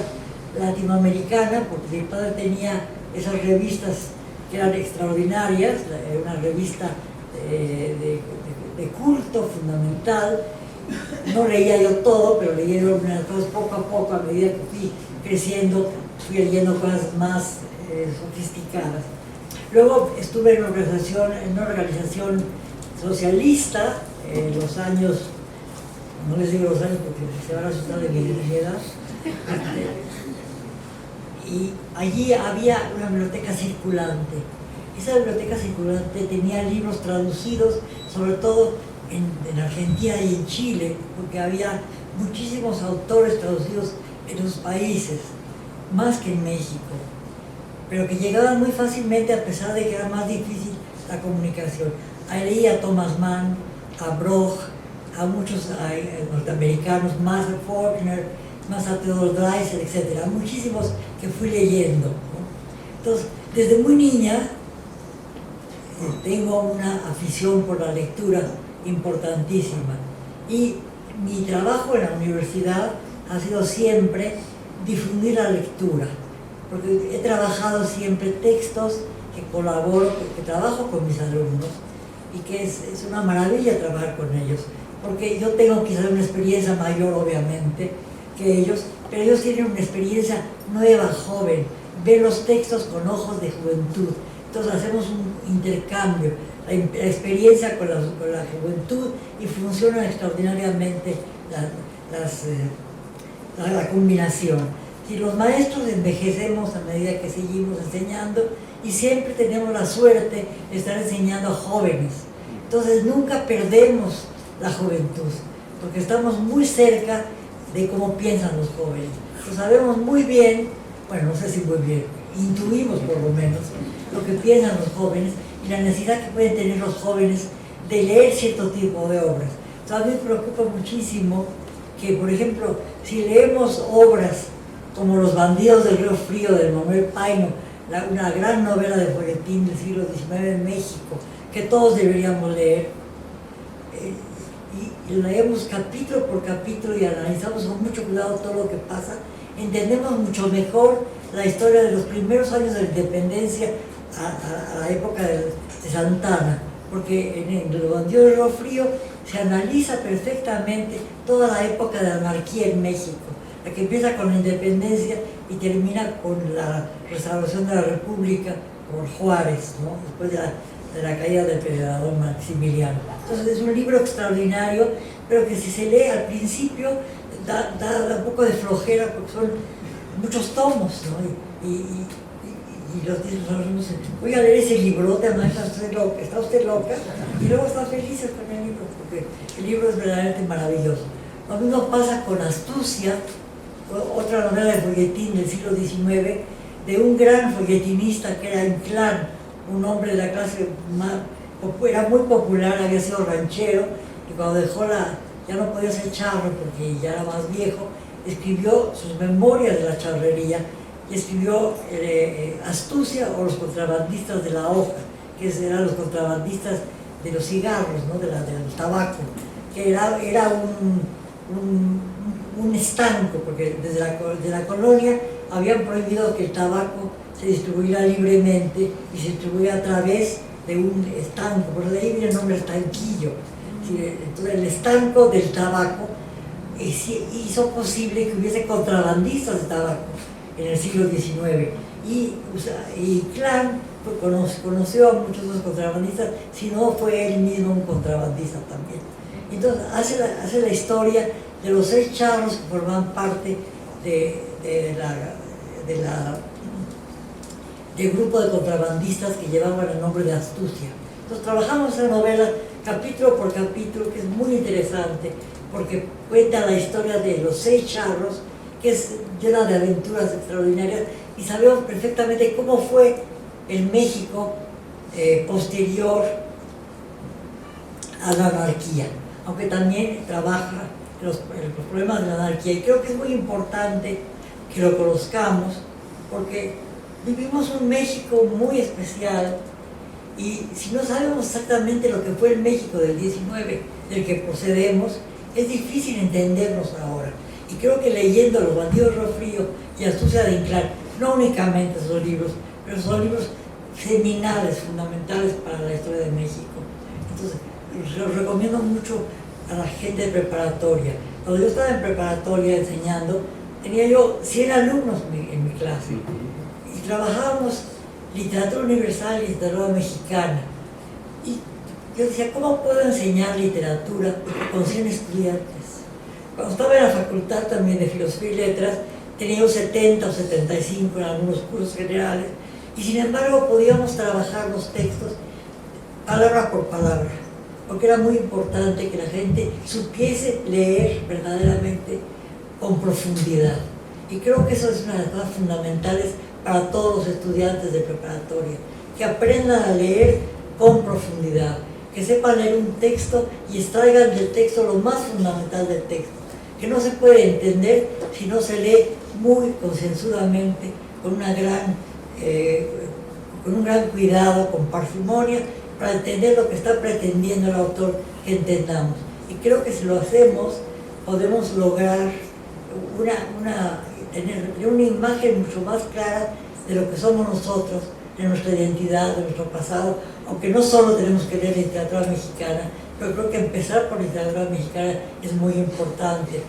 latinoamericana, porque mi padre tenía esas revistas que eran extraordinarias, una revista de culto fundamental. No leía yo todo, pero leía yo algunas cosas poco a poco, a medida que fui creciendo, fui leyendo cosas más sofisticadas. Luego estuve en una organización socialista en los años, no les digo los años porque se van a asustar de mi edad, y allí había una biblioteca circulante. Esa biblioteca circulante tenía libros traducidos, sobre todo en Argentina y en Chile, porque había muchísimos autores traducidos en los países, más que en México, pero que llegaban muy fácilmente a pesar de que era más difícil la comunicación. Ahí leí a Thomas Mann, a Bloch, a muchos norteamericanos, más a Faulkner, más a Theodor Dreiser, etc. Muchísimos que fui leyendo, ¿no? Entonces, desde muy niña tengo una afición por la lectura importantísima, y mi trabajo en la universidad ha sido siempre difundir la lectura, porque he trabajado siempre textos que colaboro, que trabajo con mis alumnos, y que es una maravilla trabajar con ellos, porque yo tengo quizás una experiencia mayor, obviamente, que ellos, pero ellos tienen una experiencia nueva, joven, ven los textos con ojos de juventud. Entonces hacemos un intercambio, la experiencia con la juventud, y funciona extraordinariamente la combinación. Si los maestros envejecemos a medida que seguimos enseñando, y siempre tenemos la suerte de estar enseñando a jóvenes, entonces nunca perdemos la juventud, porque estamos muy cerca de cómo piensan los jóvenes. Lo sabemos muy bien, bueno, no sé si muy bien, intuimos por lo menos lo que piensan los jóvenes y la necesidad que pueden tener los jóvenes de leer cierto tipo de obras. Entonces, a mí me preocupa muchísimo que, por ejemplo, si leemos obras como Los bandidos del Río Frío de Manuel Paino, una gran novela de folletín del siglo XIX en México, que todos deberíamos leer, y leemos capítulo por capítulo y analizamos con mucho cuidado todo lo que pasa, entendemos mucho mejor la historia de los primeros años de la independencia a la época de Santana, porque en Los bandidos del Río Frío se analiza perfectamente toda la época de anarquía en México, la que empieza con la independencia y termina con la restauración de la República por Juárez, ¿no? Después de la caída del emperador Maximiliano. Entonces es un libro extraordinario, pero que si se lee al principio da un poco de flojera, porque son muchos tomos, ¿no? Y los alumnos dicen, voy a leer ese librote, además está usted loca, y luego está felices con el libro, porque el libro es verdaderamente maravilloso. Lo mismo pasa con Astucia, otra novela de folletín del siglo XIX, de un gran folletinista que era Inclán, un hombre de la clase era muy popular, había sido ranchero, y cuando dejó ya no podía ser charro porque ya era más viejo, escribió sus memorias de la charrería, y escribió Astucia o los contrabandistas de la hoja, que eran los contrabandistas de los cigarros, ¿no? del tabaco, que era un estanco, porque desde la colonia habían prohibido que el tabaco se distribuyera libremente y se distribuía a través de un estanco, por de ahí viene el nombre estanquillo. Entonces el estanco del tabaco hizo posible que hubiese contrabandistas de tabaco en el siglo XIX, y Klein conoció a muchos de los contrabandistas, si no fue él mismo un contrabandista también. Entonces hace la historia de los 6 charros que forman parte del grupo de contrabandistas que llevaban el nombre de Astucia. Entonces trabajamos esa novela capítulo por capítulo, que es muy interesante, porque cuenta la historia de los 6 charros, que es llena de aventuras extraordinarias, y sabemos perfectamente cómo fue el México posterior a la anarquía, aunque también trabaja los problemas de la anarquía, y creo que es muy importante que lo conozcamos, porque vivimos un México muy especial, y si no sabemos exactamente lo que fue el México del 19, del que procedemos, es difícil entendernos ahora. Y creo que leyendo Los bandidos de Río Frío y Astucia de Inclán, no únicamente esos libros, pero son libros seminales, fundamentales para la historia de México. Entonces, los recomiendo mucho a la gente de preparatoria. Cuando yo estaba en preparatoria enseñando, tenía yo 100 alumnos en mi clase, y trabajábamos literatura universal y literatura mexicana. Y yo decía, ¿cómo puedo enseñar literatura con 100 estudiantes? Cuando estaba en la facultad también de Filosofía y Letras, tenía yo 70 o 75 en algunos cursos generales, y sin embargo podíamos trabajar los textos palabra por palabra, porque era muy importante que la gente supiese leer verdaderamente con profundidad. Y creo que eso es una de las cosas fundamentales para todos los estudiantes de preparatoria, que aprendan a leer con profundidad, que sepan leer un texto y extraigan del texto lo más fundamental del texto, que no se puede entender si no se lee muy concienzudamente, con un gran cuidado, con parsimonia, para entender lo que está pretendiendo el autor que entendamos. Y creo que si lo hacemos, podemos lograr tener una imagen mucho más clara de lo que somos nosotros, de nuestra identidad, de nuestro pasado, aunque no solo tenemos que leer literatura mexicana, pero creo que empezar por literatura mexicana es muy importante.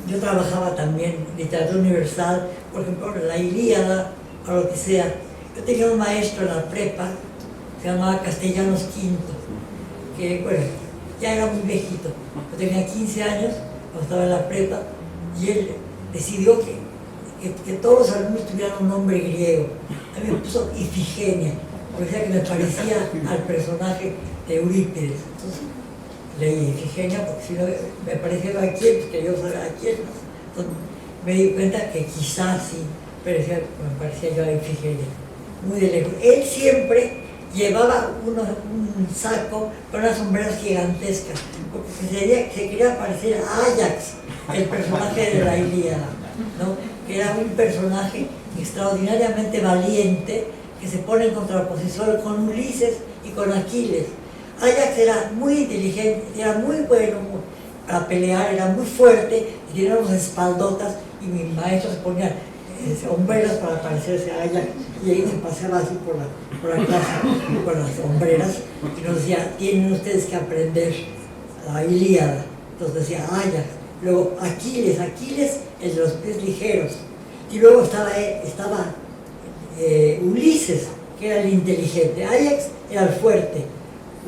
Yo trabajaba también literatura universal, por ejemplo, la Ilíada, o lo que sea. Yo tenía un maestro en la prepa, se llamaba Castellanos V, que bueno, ya era muy viejito. Yo tenía 15 años cuando estaba en la prepa, y él decidió que todos los alumnos tuvieran un nombre griego. A mí me puso Ifigenia, porque decía que me parecía al personaje de Eurípides. Entonces leí Ifigenia, porque si no me parecía a quién, pues quería saber a quién. Entonces me di cuenta que quizás sí me parecía yo a Ifigenia, muy de lejos. Él siempre llevaba un saco con unas sombreras gigantescas, porque se quería parecer a Ajax, el personaje de la Ilíada, ¿no? Que era un personaje extraordinariamente valiente, que se pone en contraposición con Ulises y con Aquiles. Ajax era muy inteligente, era muy bueno para pelear, era muy fuerte, y tenía unas espaldotas, y mi maestro se ponía sombreras para parecerse a Ajax, y ahí se paseaba así por la clase con las sombreras, y nos decía, tienen ustedes que aprender la Ilíada. Entonces decía Ajax, luego Aquiles, el de los pies ligeros, y luego estaba Ulises, que era el inteligente. Ajax era el fuerte,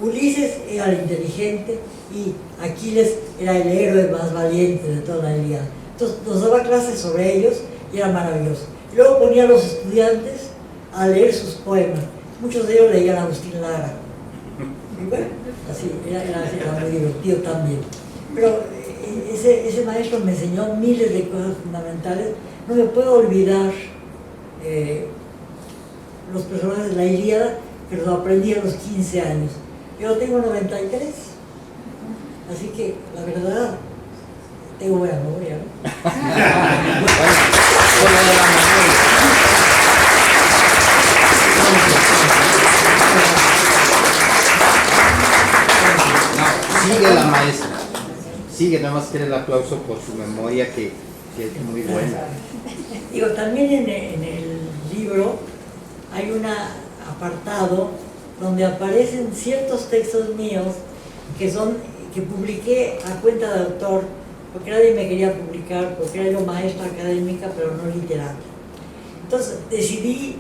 Ulises era el inteligente, y Aquiles era el héroe más valiente de toda la Ilíada. Entonces nos daba clases sobre ellos, y era maravilloso. Y luego ponía a los estudiantes a leer sus poemas. Muchos de ellos leían a Agustín Lara. Y bueno, así, era muy divertido también. Pero ese maestro me enseñó miles de cosas fundamentales. No me puedo olvidar los personajes de la Ilíada, pero lo aprendí a los 15 años. Yo tengo 93, así que la verdad, tengo buena memoria, ¿no? Sigue la maestra. Sigue, nada más quiere el aplauso por su memoria que es muy buena. Digo, también en el libro hay un apartado donde aparecen ciertos textos míos que publiqué a cuenta de autor, porque nadie me quería publicar, porque era yo maestra académica, pero no literaria. Entonces decidí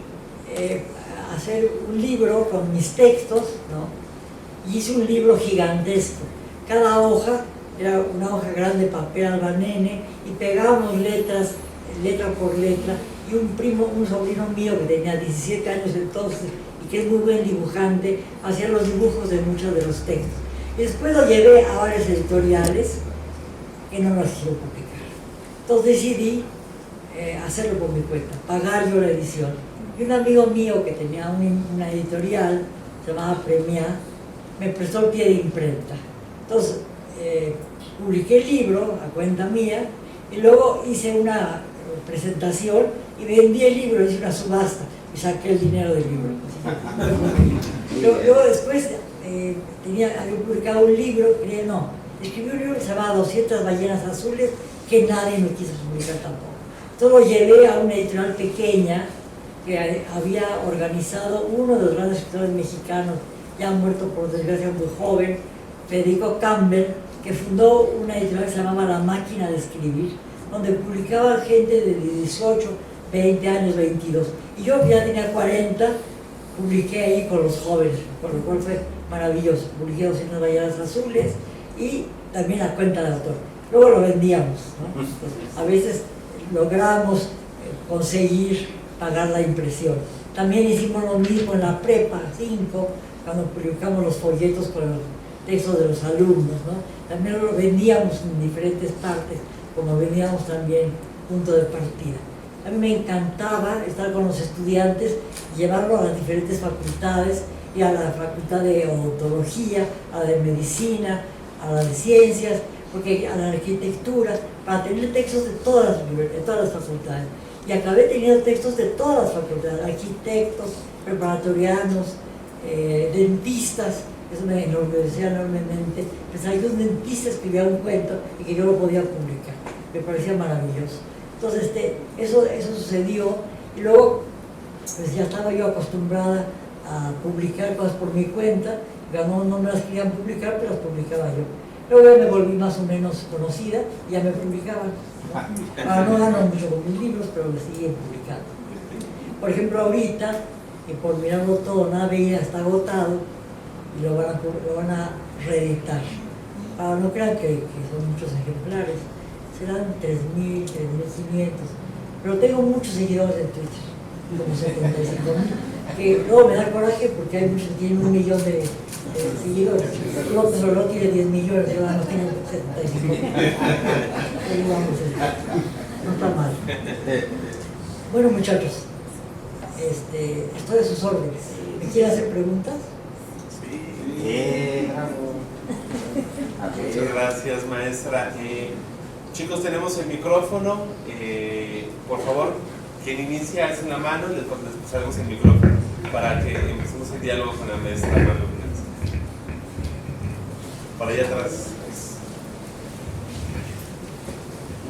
hacer un libro con mis textos, ¿no? Y hice un libro gigantesco. Cada hoja era una hoja grande de papel albanene, y pegábamos letra por letra, y un sobrino mío que tenía 17 años entonces y que es muy buen dibujante, hacía los dibujos de muchos de los textos. Y después lo llevé a varias editoriales que no lo quisieron publicar. Entonces decidí hacerlo por mi cuenta, pagar yo la edición. Y un amigo mío que tenía una editorial, se llamaba Premia, me prestó el pie de imprenta. Entonces publiqué el libro a cuenta mía y luego hice una presentación y vendí el libro, hice una subasta y saqué el dinero del libro. Luego después había publicado un libro, escribí un libro que se llamaba 200 ballenas azules, que nadie me quiso publicar tampoco. Entonces lo llevé a una editorial pequeña que había organizado uno de los grandes escritores mexicanos, ya muerto por desgracia muy joven, Federico Campbell, que fundó una editorial que se llamaba La Máquina de Escribir, donde publicaba gente de 18, 20 años, 22. Y yo ya tenía 40, publiqué ahí con los jóvenes, por lo cual fue maravilloso. Publiqué 200 ballenas azules y también la cuenta de autor. Luego lo vendíamos, ¿no? Entonces, a veces logramos conseguir pagar la impresión. También hicimos lo mismo en la Prepa 5, cuando publicamos los folletos con los textos de los alumnos, ¿no? También lo vendíamos en diferentes partes, como vendíamos también punto de partida. A mí me encantaba estar con los estudiantes, llevarlo a las diferentes facultades, y a la facultad de odontología, a la de medicina, a la de ciencias, porque a la arquitectura, para tener textos de todas las facultades. Y acabé teniendo textos de todas las facultades, arquitectos, preparatorianos, dentistas. Eso me enorgullecía enormemente. Pensaba que un dentista escribía un cuento y que yo lo podía publicar. Me parecía maravilloso. Entonces eso sucedió y luego pues ya estaba yo acostumbrada a publicar cosas por mi cuenta. Ya no me las querían publicar, pero las publicaba yo. Luego ya me volví más o menos conocida y ya me publicaban, ¿no? Ahora no gano mucho con mis libros, pero me siguen publicando. Por ejemplo, ahorita, que por mirarlo todo, nada veía, está agotado y lo van a reeditar. Ahora no crean que son muchos ejemplares, serán 3.000, 3.500, pero tengo muchos seguidores en Twitter, como 75.000, que luego me da coraje porque hay muchos, tienen 1 millón de seguidores. López Obrador tiene 10 millones, yo no tengo 75.000. No está mal. Bueno, muchachos, estoy a sus órdenes. ¿Me quieren hacer preguntas? Sí. Muchas gracias, maestra. Chicos, tenemos el micrófono. Por favor, quien inicia hace la mano, les pasamos el micrófono para que empecemos el diálogo con la maestra Marlo. Para allá atrás.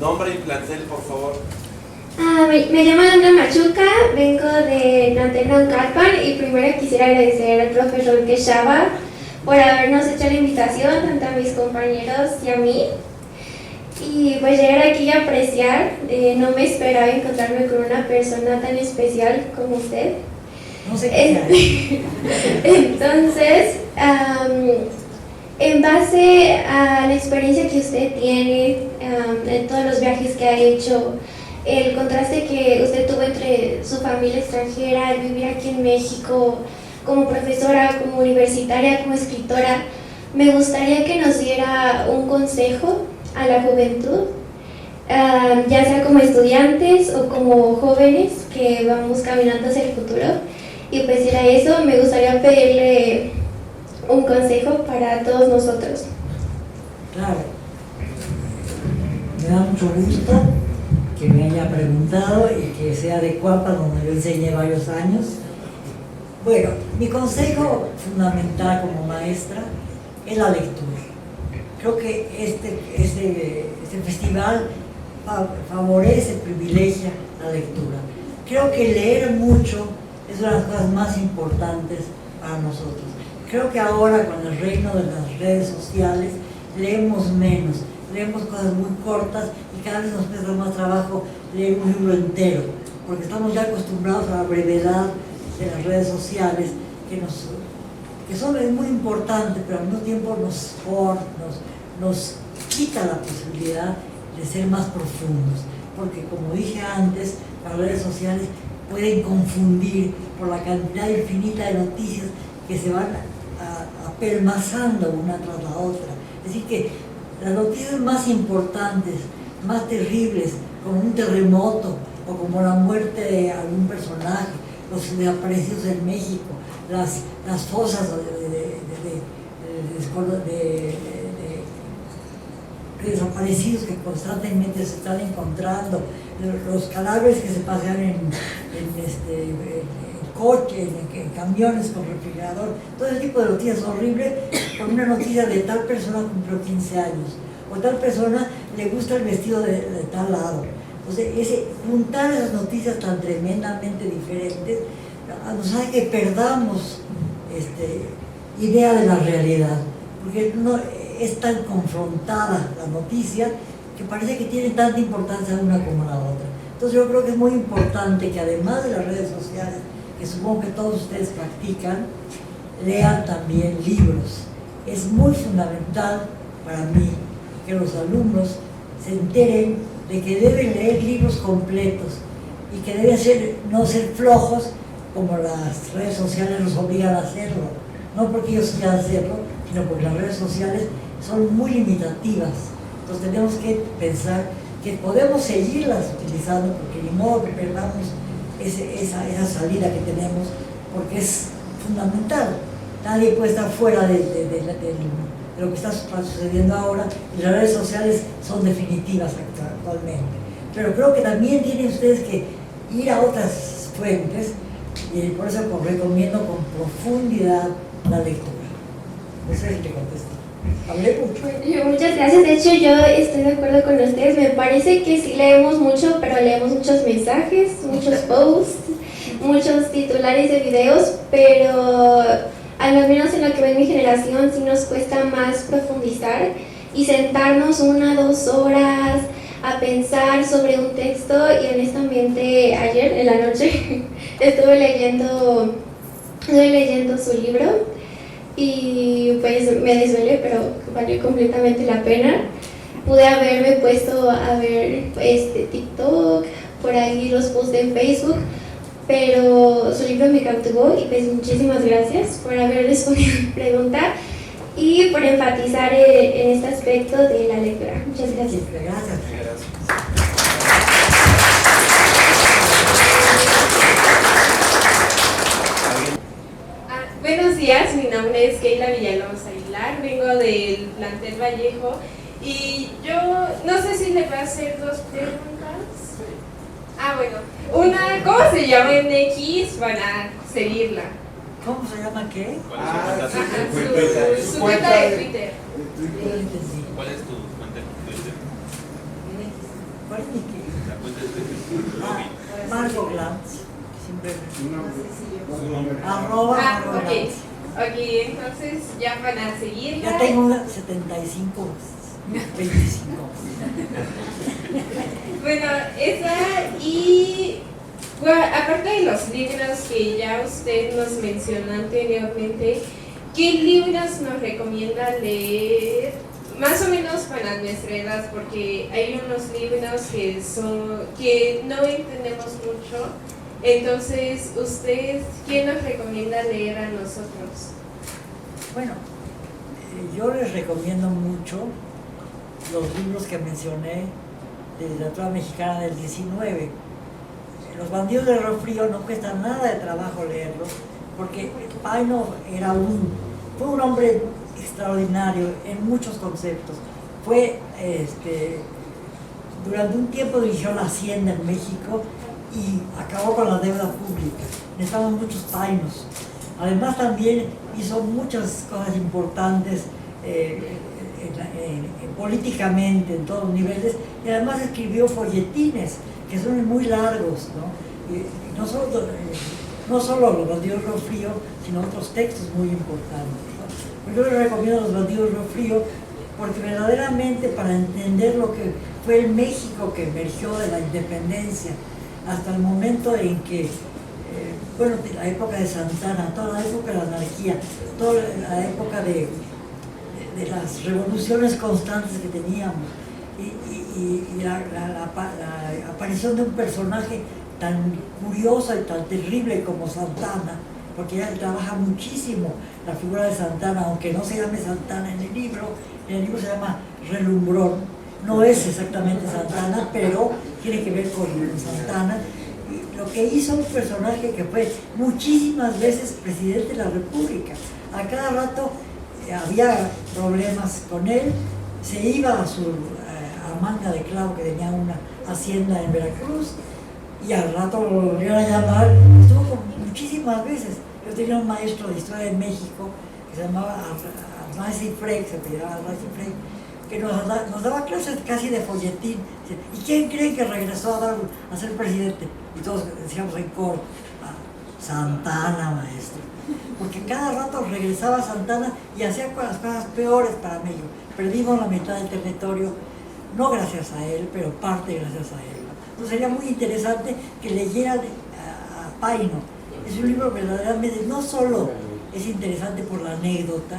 Nombre y plantel, por favor. Me llamo Ana Machuca, vengo de Nantenangalpan y primero quisiera agradecer al profesor Quechava por habernos hecho la invitación, tanto a mis compañeros y a mí. Y pues llegar aquí y apreciar, no me esperaba encontrarme con una persona tan especial como usted. No sé qué. Entonces, en base a la experiencia que usted tiene, en todos los viajes que ha hecho, el contraste que usted tuvo entre su familia extranjera, el vivir aquí en México, como profesora, como universitaria, como escritora, me gustaría que nos diera un consejo a la juventud, ya sea como estudiantes o como jóvenes que vamos caminando hacia el futuro. Y pues era eso, me gustaría pedirle un consejo para todos nosotros. Claro. Me da mucho gusto que me haya preguntado y que sea de Cuapa, donde yo enseñé varios años. Bueno, mi consejo fundamental como maestra es la lectura. Creo que este festival favorece, privilegia la lectura. Creo que leer mucho es una de las cosas más importantes para nosotros. Creo que ahora, con el reino de las redes sociales, leemos menos, leemos cosas muy cortas y cada vez nos cuesta más trabajo leer un libro entero, porque estamos ya acostumbrados a la brevedad de las redes sociales, que es muy importante, pero al mismo tiempo nos quita la posibilidad de ser más profundos, porque como dije antes, las redes sociales pueden confundir por la cantidad infinita de noticias que se van apelmazando una tras la otra. Es decir, que las noticias más importantes, más terribles, como un terremoto o como la muerte de algún personaje, los desaparecidos en México, las fosas de desaparecidos que constantemente se están encontrando, los cadáveres que se pasean en coche, en camiones con refrigerador, todo ese tipo de noticias horribles, con una noticia de tal persona cumplió 15 años, o tal persona le gusta el vestido de tal lado. Entonces, juntar esas noticias tan tremendamente diferentes nos hace que perdamos idea de la realidad, porque no es tan confrontada la noticia que parece que tiene tanta importancia una como la otra. Entonces yo creo que es muy importante que además de las redes sociales, que supongo que todos ustedes practican, lean también libros. Es muy fundamental para mí que los alumnos se enteren de que deben leer libros completos y que deben no ser flojos como las redes sociales nos obligan a hacerlo. No porque ellos quieran hacerlo, sino porque las redes sociales son muy limitativas. Entonces tenemos que pensar que podemos seguirlas utilizando, porque ni modo que perdamos esa salida que tenemos, porque es fundamental. Nadie puede estar fuera de lo que está sucediendo ahora, y las redes sociales son definitivas actualmente. Pero creo que también tienen ustedes que ir a otras fuentes, y por eso recomiendo con profundidad la lectura. No sé si te contesto. Hablé mucho. Muchas gracias. De hecho, yo estoy de acuerdo con ustedes. Me parece que sí leemos mucho, pero leemos muchos mensajes, muchos posts, muchos titulares de videos, pero al menos en lo que ve mi generación sí nos cuesta más profundizar y sentarnos 1 o 2 horas a pensar sobre un texto. Y honestamente ayer en la noche estuve leyendo su libro y pues me desvelé, pero valió completamente la pena. Pude haberme puesto a ver TikTok, por ahí los posts en Facebook, pero su libro me cautivó y pues muchísimas gracias por haber respondido mi pregunta y por enfatizar en este aspecto de la lectura. Muchas gracias. Gracias. Buenos días, mi nombre es Keila Villalobos Aguilar, vengo del plantel Vallejo y yo no sé si le voy a hacer 2 preguntas. Bueno, una, ¿cómo se llama en X para seguirla? ¿Cómo se llama qué? Su cuenta de Twitter. ¿Cuál es tu cuenta de Twitter? ¿Cuál es mi qué? La cuenta de Twitter. Margo Glantz. Ok, entonces ya para seguirla. Ya tengo 75, 25. Bueno, esa y aparte de los libros que ya usted nos mencionó anteriormente, ¿qué libros nos recomienda leer? Más o menos para nuestra edad, porque hay unos libros que no entendemos mucho. Entonces, ¿usted qué nos recomienda leer a nosotros? Bueno, yo les recomiendo mucho los libros que mencioné de literatura mexicana del 19. Los bandidos de Río Frío no cuesta nada de trabajo leerlos, porque Paino fue un hombre extraordinario en muchos conceptos. Durante un tiempo dirigió la Hacienda en México y acabó con la deuda pública. Necesitaban muchos Painos. Además también hizo muchas cosas importantes políticamente en todos los niveles, y además escribió folletines que son muy largos, ¿no? Y no solo los bandidos de Río Frío, sino otros textos muy importantes, ¿no? Yo les recomiendo los bandidos de Río Frío porque verdaderamente para entender lo que fue el México que emergió de la independencia hasta el momento en que la época de Santana, toda la época de la anarquía, toda la época de las revoluciones constantes que teníamos y la aparición de un personaje tan curiosa y tan terrible como Santana, porque ella trabaja muchísimo la figura de Santana, aunque no se llame Santana en el libro se llama Relumbrón, no es exactamente Santana, pero tiene que ver con Santana. Y lo que hizo un personaje que fue muchísimas veces presidente de la República, a cada rato había problemas con él, se iba a Manga de Clavo, que tenía una hacienda en Veracruz, y al rato lo volvieron a llamar, estuvo muchísimas veces. Yo tenía un maestro de Historia de México que se llamaba Arnaiz Frey, que nos daba clases casi de folletín. ¿Y quién cree que regresó a ser presidente? Y todos decíamos en coro, Santana, maestro. Porque cada rato regresaba Santana y hacía las cosas peores para México. Perdimos la mitad del territorio, no gracias a él, pero parte gracias a él. Entonces sería muy interesante que leyeran a Paino. Es un libro verdaderamente, no solo es interesante por la anécdota,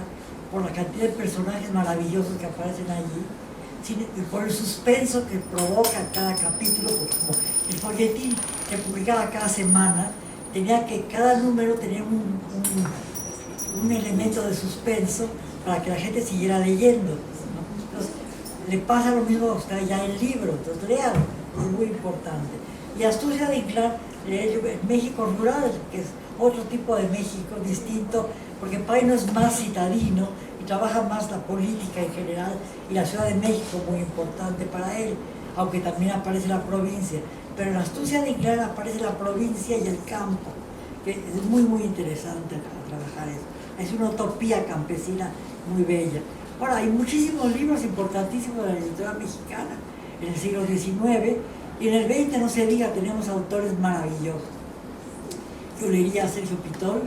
por la cantidad de personajes maravillosos que aparecen allí, sino por el suspenso que provoca cada capítulo, como el folletín que publicaba cada semana, cada número tenía un elemento de suspenso para que la gente siguiera leyendo, ¿no? Entonces, le pasa lo mismo a usted ya en el libro, entonces léalo, es muy importante. Y Astucia de Inclán, México rural, que es otro tipo de México distinto, porque Paino es más citadino y trabaja más la política en general, y la Ciudad de México muy importante para él, aunque también aparece la provincia. Pero en Astucia de Inclán aparece la provincia y el campo, que es muy muy interesante trabajar eso. Es una utopía campesina muy bella. Ahora, hay muchísimos libros importantísimos de la literatura mexicana en el siglo XIX, y en el XX no se diga, tenemos autores maravillosos. Yo leería a Sergio Pitol,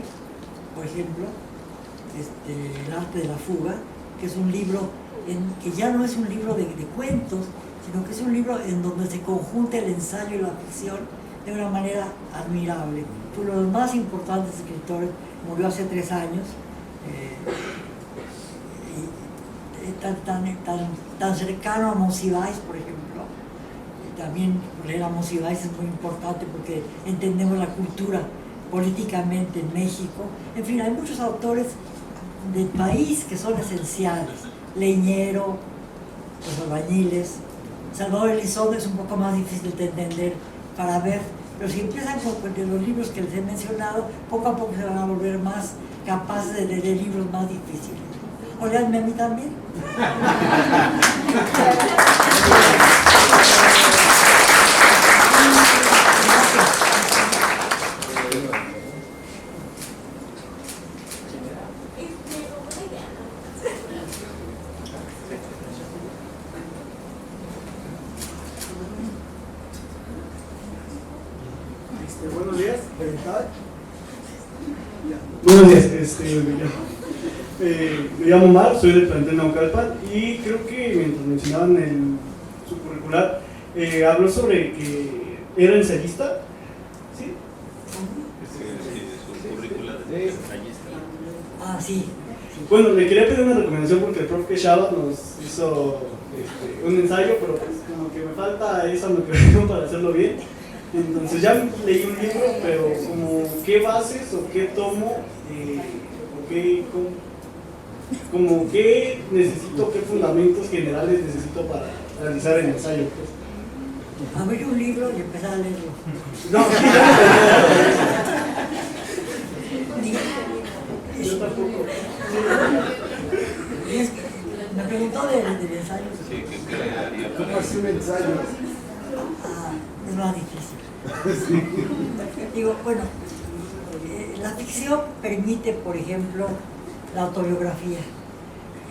por ejemplo, El arte de la fuga, que es un libro que ya no es un libro de cuentos, sino que es un libro en donde se conjunta el ensayo y la ficción de una manera admirable. Fue uno de los más importantes escritores, murió hace 3 años, tan cercano a Monsiváis, por ejemplo. Y también leer a Monsiváis es muy importante porque entendemos la cultura políticamente en México. En fin, hay muchos autores del país que son esenciales. Leñero, los albañiles. Salvador Elizondo es un poco más difícil de entender para ver, pero si empiezan con los libros que les he mencionado, poco a poco se van a volver más capaces de leer libros más difíciles. O leanme a mí también. Buenos días. Buenos días. Me llamo Mar, soy del plantel Naucalpan, y creo que mientras mencionaban su curricular, habló sobre que era ensayista. ¿Sí? Su currícula de ensayista. Ah, sí. Bueno, le quería pedir una recomendación porque el profe Chava nos hizo un ensayo, pero pues como que me falta esa motivación para hacerlo bien. Entonces ya leí un libro, pero como qué bases o qué tomo, o como qué necesito, qué fundamentos generales necesito para realizar el ensayo. Pues. Abrir un libro y empezar a leerlo. No, yo tampoco. Me preguntó del ensayo. Sí, ¿qué le daría? ¿cómo hacer un ensayo? Es más difícil. Digo, bueno, la ficción permite, por ejemplo, la autobiografía.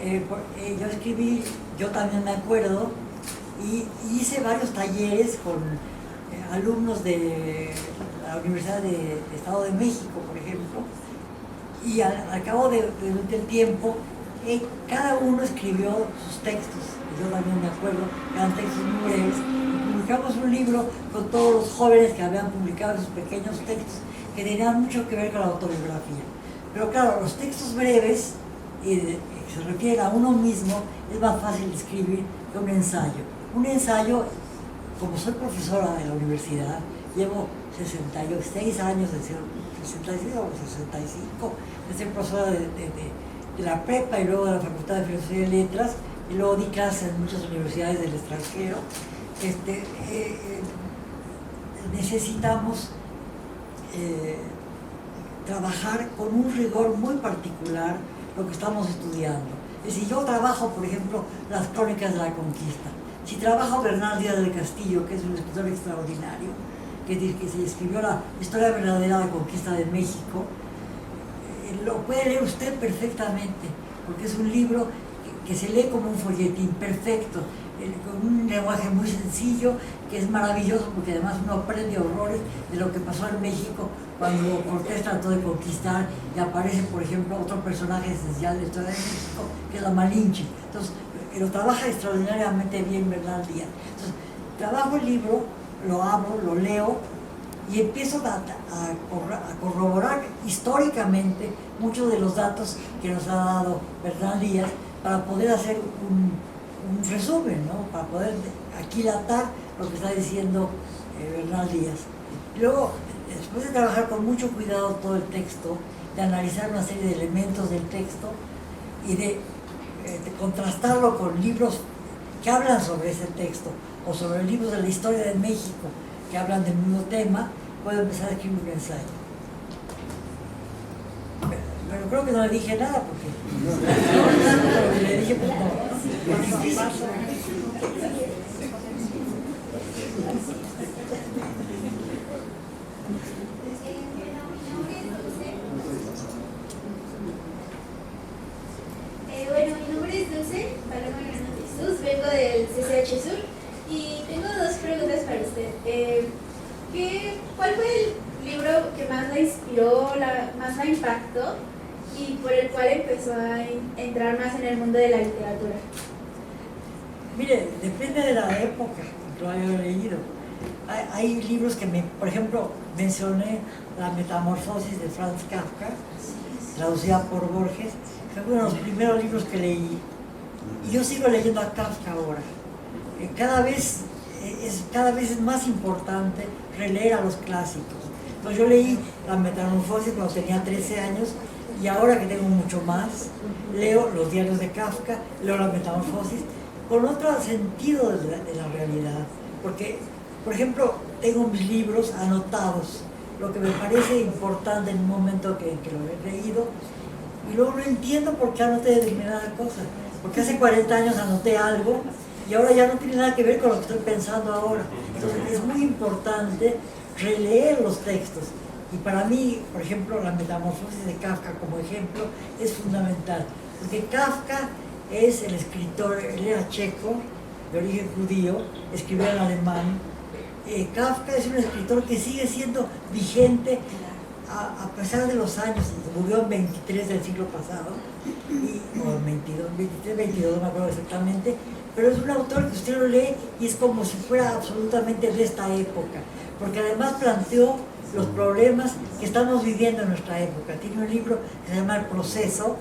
Yo escribí, yo también me acuerdo, y hice varios talleres con alumnos de la Universidad de Estado de México, por ejemplo, y al cabo del tiempo, cada uno escribió sus textos. Yo también me acuerdo, eran textos muy breves. Publicamos un libro con todos los jóvenes que habían publicado sus pequeños textos que tenían mucho que ver con la autobiografía. Pero claro, los textos breves, que se refieren a uno mismo, es más fácil de escribir que un ensayo. Un ensayo, como soy profesora de la universidad, llevo 66 años de ser, 66 o 65, de ser profesora de la prepa y luego de la Facultad de Filosofía y Letras, y luego di clases en muchas universidades del extranjero. Necesitamos trabajar con un rigor muy particular lo que estamos estudiando. Es decir, yo trabajo, por ejemplo, las crónicas de la conquista. Si trabajo Bernal Díaz del Castillo, que es un escritor extraordinario, que se escribió la historia verdadera de la conquista de México, lo puede leer usted perfectamente, porque es un libro que se lee como un folletín perfecto, con un lenguaje muy sencillo, que es maravilloso, porque además uno aprende horrores de lo que pasó en México cuando Cortés trató de conquistar, y aparece, por ejemplo, otro personaje esencial de la historia de México, que es la Malinche. Entonces, lo trabaja extraordinariamente bien Bernal Díaz. Entonces, trabajo el libro, lo abro, lo leo, y empiezo a corroborar históricamente muchos de los datos que nos ha dado Bernal Díaz para poder hacer un resumen, ¿no? Para poder aquilatar lo que está diciendo Bernal Díaz. Y luego, después de trabajar con mucho cuidado todo el texto, de analizar una serie de elementos del texto y de contrastarlo con libros que hablan sobre ese texto o sobre libros de la historia de México que hablan del mismo tema, puedo empezar a escribir un ensayo. Pero creo que no le dije nada porque le dije pues no, es difícil. Bueno, mi nombre es Dulce, Paloma Hernández Jesús, vengo del CCH Sur y tengo dos preguntas para usted. ¿Cuál fue el libro que más la inspiró, más la impactó y por el cual empezó a entrar más en el mundo de la literatura? Mire, depende de la época en que lo haya leído. Hay libros que, por ejemplo, mencioné La Metamorfosis de Franz Kafka, traducida por Borges, fue uno de los primeros libros que leí. Y yo sigo leyendo a Kafka ahora. Cada vez es más importante releer a los clásicos. Entonces yo leí La Metamorfosis cuando tenía 13 años y ahora que tengo mucho más, leo los diarios de Kafka, leo La Metamorfosis con otro sentido de la realidad. Porque, por ejemplo, tengo mis libros anotados, lo que me parece importante en un momento que lo he leído, y luego no entiendo por qué anoté determinada cosa. Porque hace 40 años anoté algo y ahora ya no tiene nada que ver con lo que estoy pensando ahora. Entonces es muy importante releer los textos. Y para mí, por ejemplo, La Metamorfosis de Kafka como ejemplo es fundamental. Porque Kafka es el escritor, él era checo, de origen judío, escribió en alemán. Kafka es un escritor que sigue siendo vigente a pesar de los años. Murió en 23 del siglo pasado, o en 23, 22, no me acuerdo exactamente, pero es un autor que usted lo lee y es como si fuera absolutamente de esta época, porque además planteó los problemas que estamos viviendo en nuestra época. Tiene un libro que se llama El Proceso,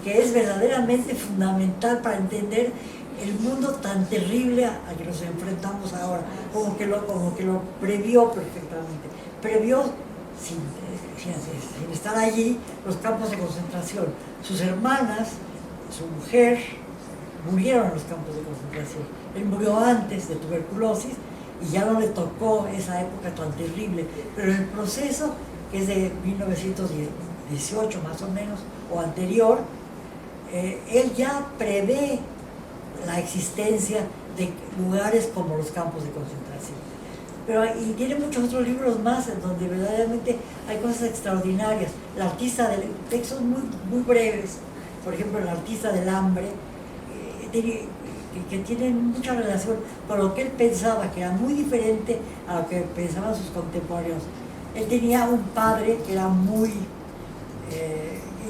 que es verdaderamente fundamental para entender el mundo tan terrible al que nos enfrentamos ahora, como que lo previó perfectamente. Previó sin estar allí los campos de concentración. Sus hermanas, su mujer, murieron en los campos de concentración. Él murió antes de tuberculosis y ya no le tocó esa época tan terrible. Pero el Proceso, que es de 1918 más o menos, o anterior, él ya prevé la existencia de lugares como los campos de concentración. Y tiene muchos otros libros más en donde verdaderamente hay cosas extraordinarias. Textos muy breves, por ejemplo, El Artista del Hambre, que tienen mucha relación con lo que él pensaba, que era muy diferente a lo que pensaban sus contemporáneos. Él tenía un padre que era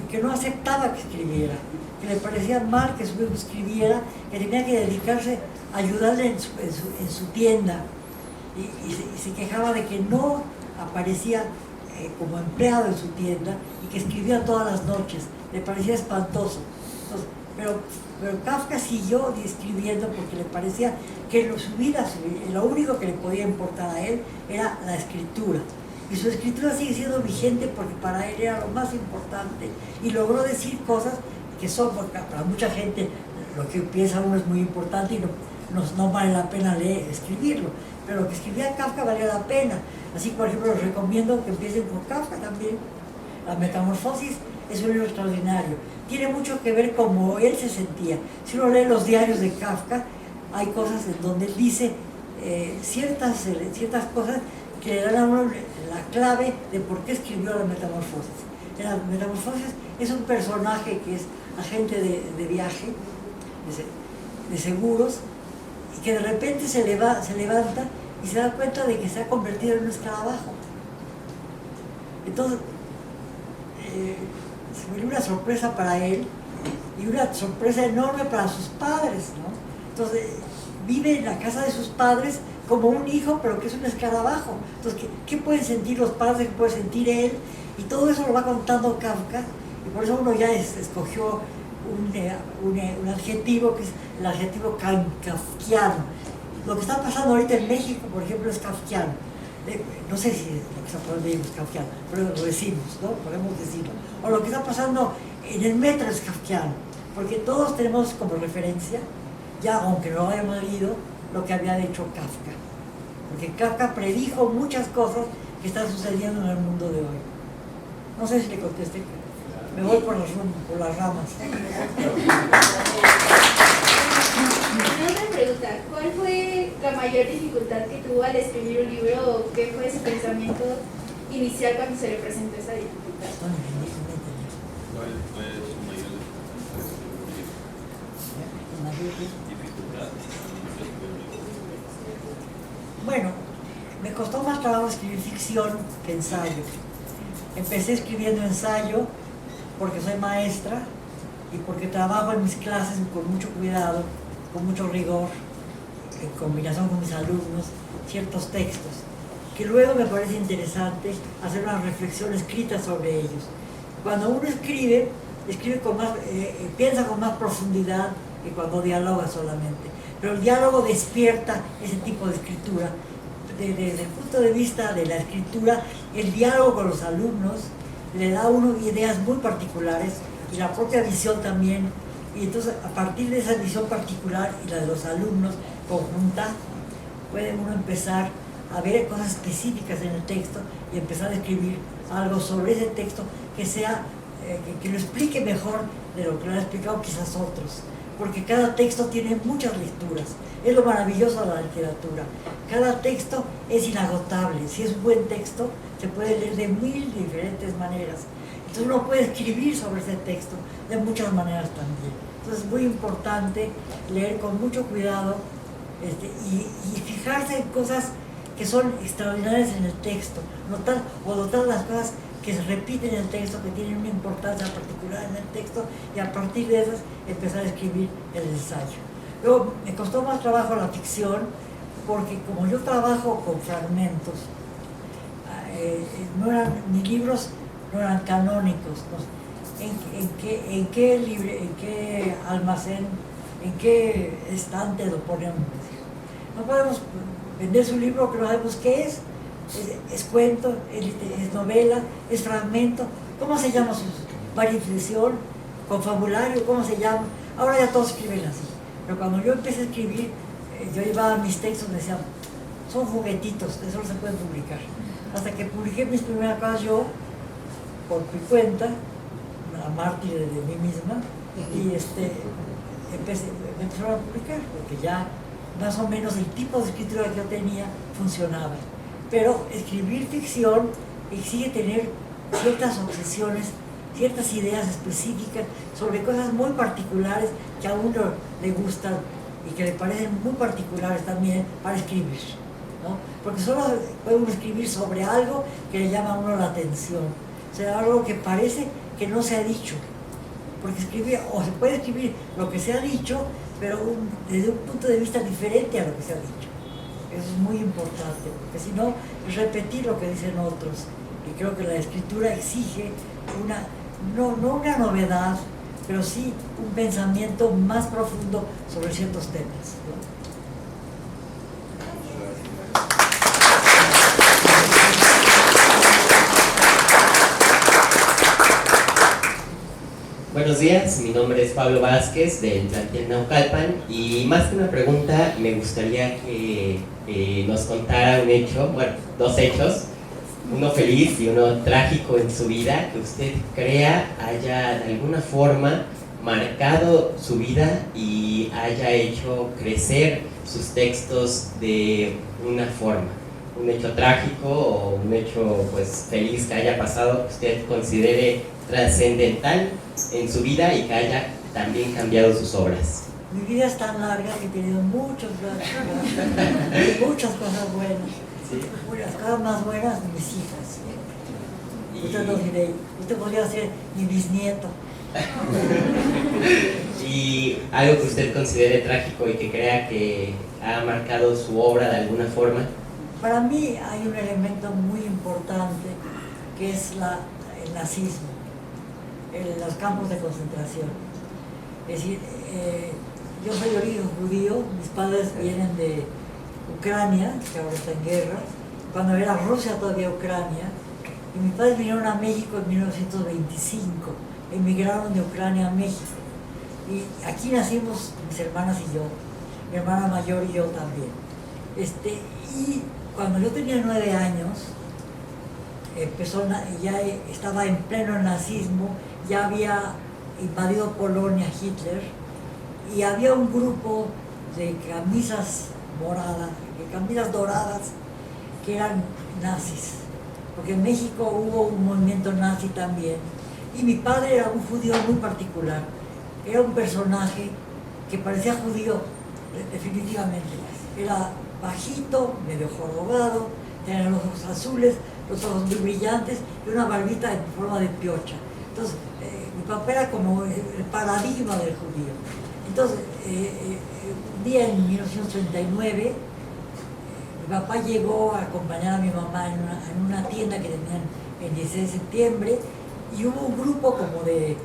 que no aceptaba que escribiera, que le parecía mal que su hijo escribiera, que tenía que dedicarse a ayudarle en su tienda. Y se quejaba de que no aparecía como empleado en su tienda y que escribía todas las noches. Le parecía espantoso. Entonces, pero Kafka siguió escribiendo porque le parecía que su vida, lo único que le podía importar a él era la escritura. Y su escritura sigue siendo vigente porque para él era lo más importante y logró decir cosas que son, porque para mucha gente lo que piensa uno es muy importante y no vale la pena escribirlo, pero lo que escribía Kafka valía la pena. Así, por ejemplo, les recomiendo que empiecen con Kafka también. La Metamorfosis es un libro extraordinario. Tiene mucho que ver cómo él se sentía. Si uno lee los diarios de Kafka, hay cosas en donde él dice ciertas cosas que le dan a uno la clave de por qué escribió La Metamorfosis. En La Metamorfosis es un personaje que es agente de viaje, de seguros, y que de repente se levanta y se da cuenta de que se ha convertido en un escarabajo. Entonces, se vuelve una sorpresa para él y una sorpresa enorme para sus padres, ¿no? Entonces, vive en la casa de sus padres como un hijo, pero que es un escarabajo. Entonces, ¿qué pueden sentir los padres? ¿Qué puede sentir él? Y todo eso lo va contando Kafka, y por eso uno ya escogió un adjetivo que es el adjetivo kafkiano. Lo que está pasando ahorita en México, por ejemplo, es kafkiano. No sé si lo que está pasando es kafkiano, pero lo decimos, ¿no? Podemos decirlo. O lo que está pasando en el metro es kafkiano, porque todos tenemos como referencia, ya aunque no lo hayamos leído, lo que había hecho Kafka. Porque Kafka predijo muchas cosas que están sucediendo en el mundo de hoy. No sé si le contesté, me voy por las ramas. Una pregunta, ¿cuál fue la mayor dificultad que tuvo al escribir un libro o qué fue su pensamiento inicial cuando se le presentó esa dificultad? ¿Cuál fue su mayor dificultad? Bueno, me costó más trabajo escribir ficción que ensayo. Empecé escribiendo ensayo porque soy maestra y porque trabajo en mis clases con mucho cuidado, con mucho rigor, en combinación con mis alumnos, ciertos textos, que luego me parece interesante hacer una reflexión escrita sobre ellos. Cuando uno escribe con más, piensa con más profundidad que cuando dialoga solamente. Pero el diálogo despierta ese tipo de escritura. Desde el punto de vista de la escritura, el diálogo con los alumnos le da a uno ideas muy particulares y la propia visión también. Y entonces, a partir de esa visión particular y la de los alumnos conjunta, puede uno empezar a ver cosas específicas en el texto y empezar a escribir algo sobre ese texto que sea, que lo explique mejor de lo que lo han explicado quizás otros. Porque cada texto tiene muchas lecturas. Es lo maravilloso de la literatura. Cada texto es inagotable. Si es un buen texto, se puede leer de 1000 diferentes maneras. Entonces uno puede escribir sobre ese texto de muchas maneras también. Entonces es muy importante leer con mucho cuidado y fijarse en cosas que son extraordinarias en el texto. Notar las cosas que se repiten en el texto, que tienen una importancia particular en el texto, y a partir de esas empezar a escribir el ensayo. Luego me costó más trabajo la ficción, porque como yo trabajo con fragmentos, mis libros no eran canónicos, ¿no? ¿En qué almacén, en qué estante lo ponemos? No podemos vender su libro que no sabemos qué es cuento, es novela, es fragmento. ¿Cómo se llama su variación? Confabulario, ¿cómo se llama? Ahora ya todos escriben así. Pero cuando yo empecé a escribir, yo llevaba mis textos y decía, son juguetitos, eso no se pueden publicar. Hasta que publiqué mis primeras cosas yo, por mi cuenta, a mártir de mí misma, y me empezaron a publicar, porque ya más o menos el tipo de escritura que yo tenía funcionaba. Pero escribir ficción exige tener ciertas obsesiones, ciertas ideas específicas sobre cosas muy particulares que a uno le gustan y que le parecen muy particulares también para escribir, ¿no? Porque solo puede uno escribir sobre algo que le llama a uno la atención, o sea, algo que parece que no se ha dicho, porque se puede escribir lo que se ha dicho, pero desde un punto de vista diferente a lo que se ha dicho. Eso es muy importante, porque si no, es repetir lo que dicen otros. Y creo que la escritura exige no una novedad, pero sí un pensamiento más profundo sobre ciertos temas, ¿no? Buenos días, mi nombre es Pablo Vázquez del plantel Naucalpan y más que una pregunta me gustaría que nos contara un hecho, bueno, dos hechos, uno feliz y uno trágico en su vida que usted crea haya de alguna forma marcado su vida y haya hecho crecer sus textos de una forma. Un hecho trágico o un hecho pues feliz que haya pasado que usted considere trascendental en su vida y que haya también cambiado sus obras. Mi vida es tan larga que he tenido muchas cosas buenas. ¿Sí? Las cosas más buenas de mis hijas. Usted lo diré. Usted podría ser mi bisnieto. Y algo que usted considere trágico y que crea que ha marcado su obra de alguna forma. Para mí hay un elemento muy importante que es el nazismo, los campos de concentración. Es decir, yo soy de origen judío, mis padres vienen de Ucrania, que ahora está en guerra, cuando era Rusia todavía Ucrania, y mis padres vinieron a México en 1925, emigraron de Ucrania a México. Y aquí nacimos mis hermanas y yo, mi hermana mayor y yo también. Y cuando yo tenía 9 años, ya estaba en pleno nazismo, ya había invadido Polonia Hitler, y había un grupo de camisas doradas, que eran nazis, porque en México hubo un movimiento nazi también, y mi padre era un judío muy particular, era un personaje que parecía judío, definitivamente, era bajito, medio jorobado, tenía los ojos azules, los ojos muy brillantes y una barbita en forma de piocha. Entonces, mi papá era como el paradigma del judío. Entonces, un día en 1939, mi papá llegó a acompañar a mi mamá en una tienda que tenían el 16 de septiembre y hubo un grupo como de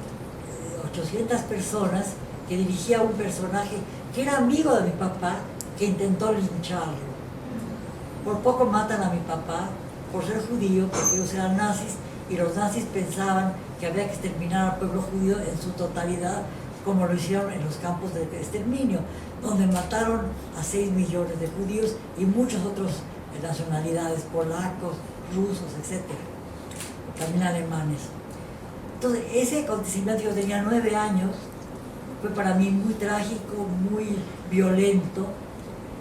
800 personas que dirigía a un personaje que era amigo de mi papá, que intentó lincharlo. Por poco matan a mi papá por ser judío, porque ellos eran nazis, y los nazis pensaban que había que exterminar al pueblo judío en su totalidad, como lo hicieron en los campos de exterminio, donde mataron a 6 millones de judíos y muchas otras nacionalidades, polacos, rusos, etc. También alemanes. Entonces, ese acontecimiento, yo tenía 9 años, fue para mí muy trágico, muy violento,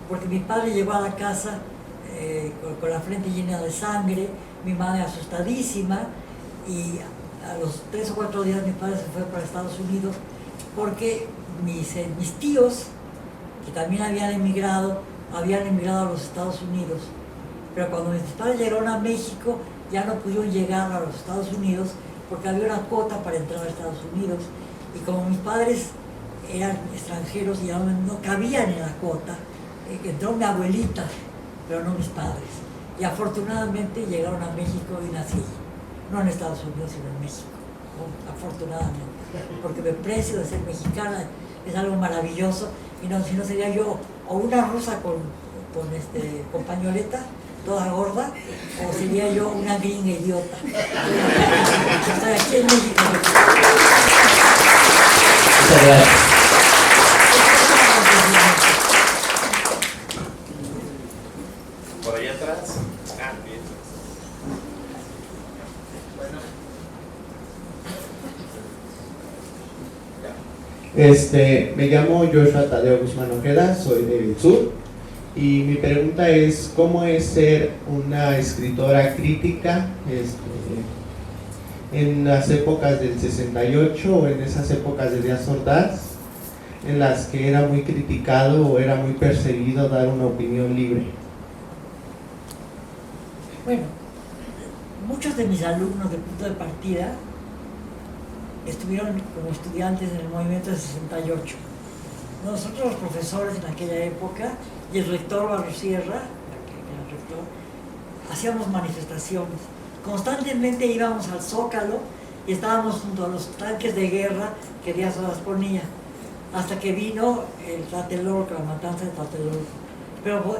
porque mi padre llegó a la casa con la frente llena de sangre, mi madre asustadísima, y a los 3 o 4 días mi padre se fue para Estados Unidos, porque mis tíos, que también habían emigrado a los Estados Unidos, pero cuando mis padres llegaron a México, ya no pudieron llegar a los Estados Unidos, porque había una cuota para entrar a Estados Unidos, y como mis padres eran extranjeros y ya no cabían en la cuota, entró mi abuelita, pero no mis padres. Y afortunadamente llegaron a México y nací, no en Estados Unidos, sino en México, ¿no? Afortunadamente, porque me precio de ser mexicana, es algo maravilloso, y no, si no sería yo o una rusa con pañoleta, toda gorda, o sería yo una gringa idiota. Estoy aquí en México. Muchas gracias. Por allá atrás. Bien. Me llamo Joshua Tadeo Guzmán Ojeda, soy del sur, y mi pregunta es: ¿cómo es ser una escritora crítica en las épocas del 68 o en esas épocas de Díaz Ordaz, en las que era muy criticado o era muy perseguido dar una opinión libre? Bueno, muchos de mis alumnos de punto de partida estuvieron como estudiantes en el movimiento del 68. Nosotros los profesores en aquella época y el rector Barrosierra, que era el rector, hacíamos manifestaciones. Constantemente íbamos al Zócalo y estábamos junto a los tanques de guerra que Díaz Ordaz ponía, hasta que vino el Tlatelolco, la matanza de Tlatelolco. Pero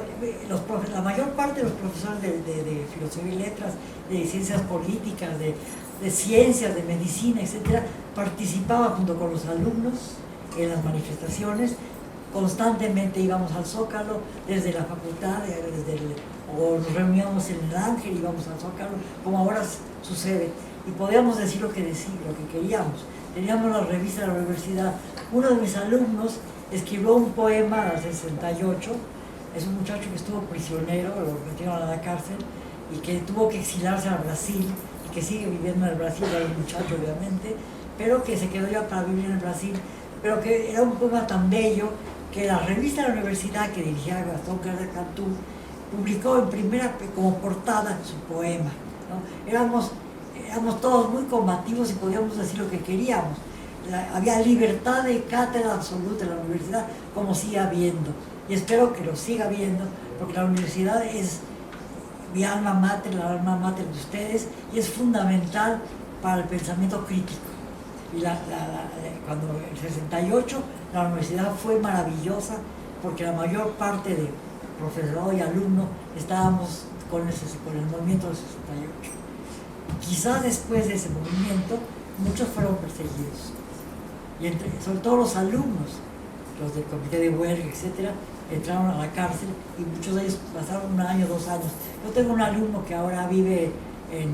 la mayor parte de los profesores de filosofía y letras, de ciencias políticas, de ciencias, de medicina, etcétera, participaban junto con los alumnos en las manifestaciones. Constantemente íbamos al Zócalo desde la facultad, o nos reuníamos en el Ángel, íbamos al Zócalo, como ahora sucede, y podíamos decir lo que queríamos. Teníamos la revista de la universidad. Uno de mis alumnos escribió un poema en el 68, es un muchacho que estuvo prisionero, lo metieron a la cárcel, y que tuvo que exilarse a Brasil, y que sigue viviendo en el Brasil, era un muchacho obviamente, pero que se quedó ya para vivir en el Brasil, pero que era un poema tan bello que la revista de la universidad que dirigía Gastón Carrera Cantú publicó en primera, como portada, su poema, ¿no? Éramos todos muy combativos y podíamos decir lo que queríamos. Había libertad de cátedra absoluta en la universidad, como sigue habiendo, y espero que lo siga habiendo, porque la universidad es mi alma mater, la alma mater de ustedes, y es fundamental para el pensamiento crítico. Y cuando en el 68 la universidad fue maravillosa, porque la mayor parte de profesorado y alumno estábamos con el movimiento del 68. Quizás después de ese movimiento muchos fueron perseguidos, y sobre todo los alumnos, los del comité de huelga, etcétera, entraron a la cárcel, y muchos de ellos pasaron 1 año, 2 años. Yo tengo un alumno que ahora vive en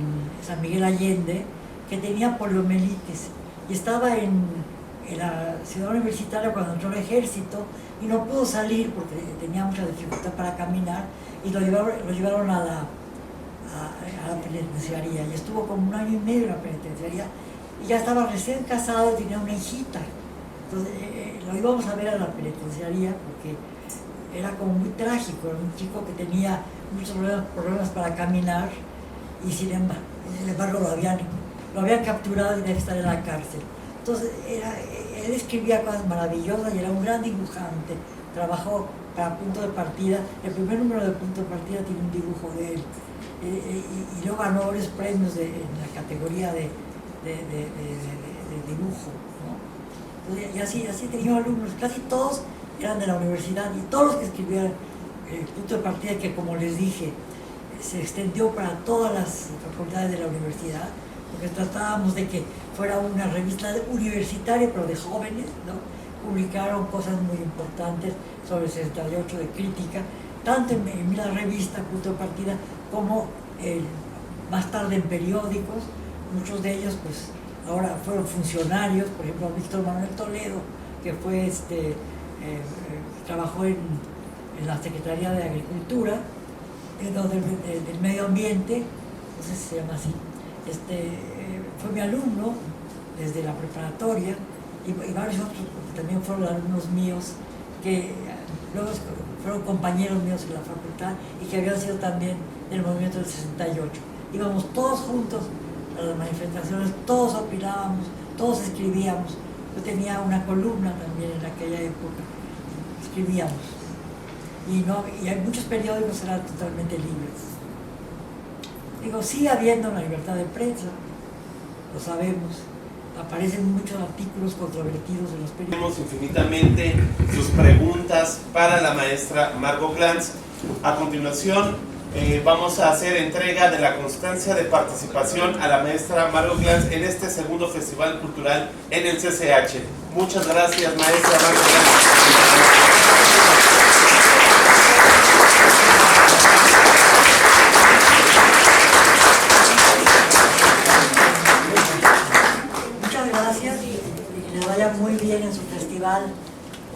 San Miguel Allende, que tenía poliomielitis, y estaba en la ciudad universitaria cuando entró al ejército, y no pudo salir porque tenía mucha dificultad para caminar, y lo llevaron a la penitenciaría, y estuvo como 1 año y medio en la penitenciaría, y ya estaba recién casado y tenía una hijita. Entonces lo íbamos a ver a la penitenciaría porque era como muy trágico, era un chico que tenía muchos problemas para caminar, y sin embargo lo habían capturado y debe estar en la cárcel. Entonces él escribía cosas maravillosas y era un gran dibujante. Trabajó para Punto de Partida, el primer número de Punto de Partida tiene un dibujo de él, y luego ganó varios premios en la categoría de dibujo, ¿no? Entonces, y así tenía alumnos, casi todos eran de la universidad, y todos los que escribían el Punto de Partida, que como les dije, se extendió para todas las facultades de la universidad, porque tratábamos de que fuera una revista universitaria, pero de jóvenes, ¿no? Publicaron cosas muy importantes sobre el 68 de crítica, tanto en la revista Punto de Partida como más tarde en periódicos. Muchos de ellos pues ahora fueron funcionarios, por ejemplo Víctor Manuel Toledo, que fue trabajó en la Secretaría de Agricultura, del Medio Ambiente, no sé si se llama así. Fue mi alumno desde la preparatoria, y varios otros también fueron alumnos míos, que luego fueron compañeros míos en la facultad y que habían sido también del movimiento del 68. Íbamos todos juntos a las manifestaciones, todos opinábamos, todos escribíamos. Yo tenía una columna también en aquella época, escribíamos. Y hay muchos periódicos eran totalmente libres. Digo, sigue habiendo una libertad de prensa, lo sabemos. Aparecen muchos artículos controvertidos en los periódicos. Tenemos infinitamente sus preguntas para la maestra Margot Glantz. A continuación, vamos a hacer entrega de la constancia de participación a la maestra Margot Glantz en este segundo Festival Cultural en el CCH. Muchas gracias, maestra Margot Glantz. Muy bien en su festival.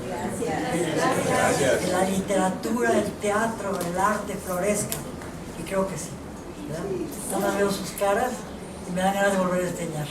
Gracias. Que la literatura, el teatro, el arte florezcan. Y creo que sí, ¿verdad? Ahora veo sus caras y me dan ganas de volver a enseñar.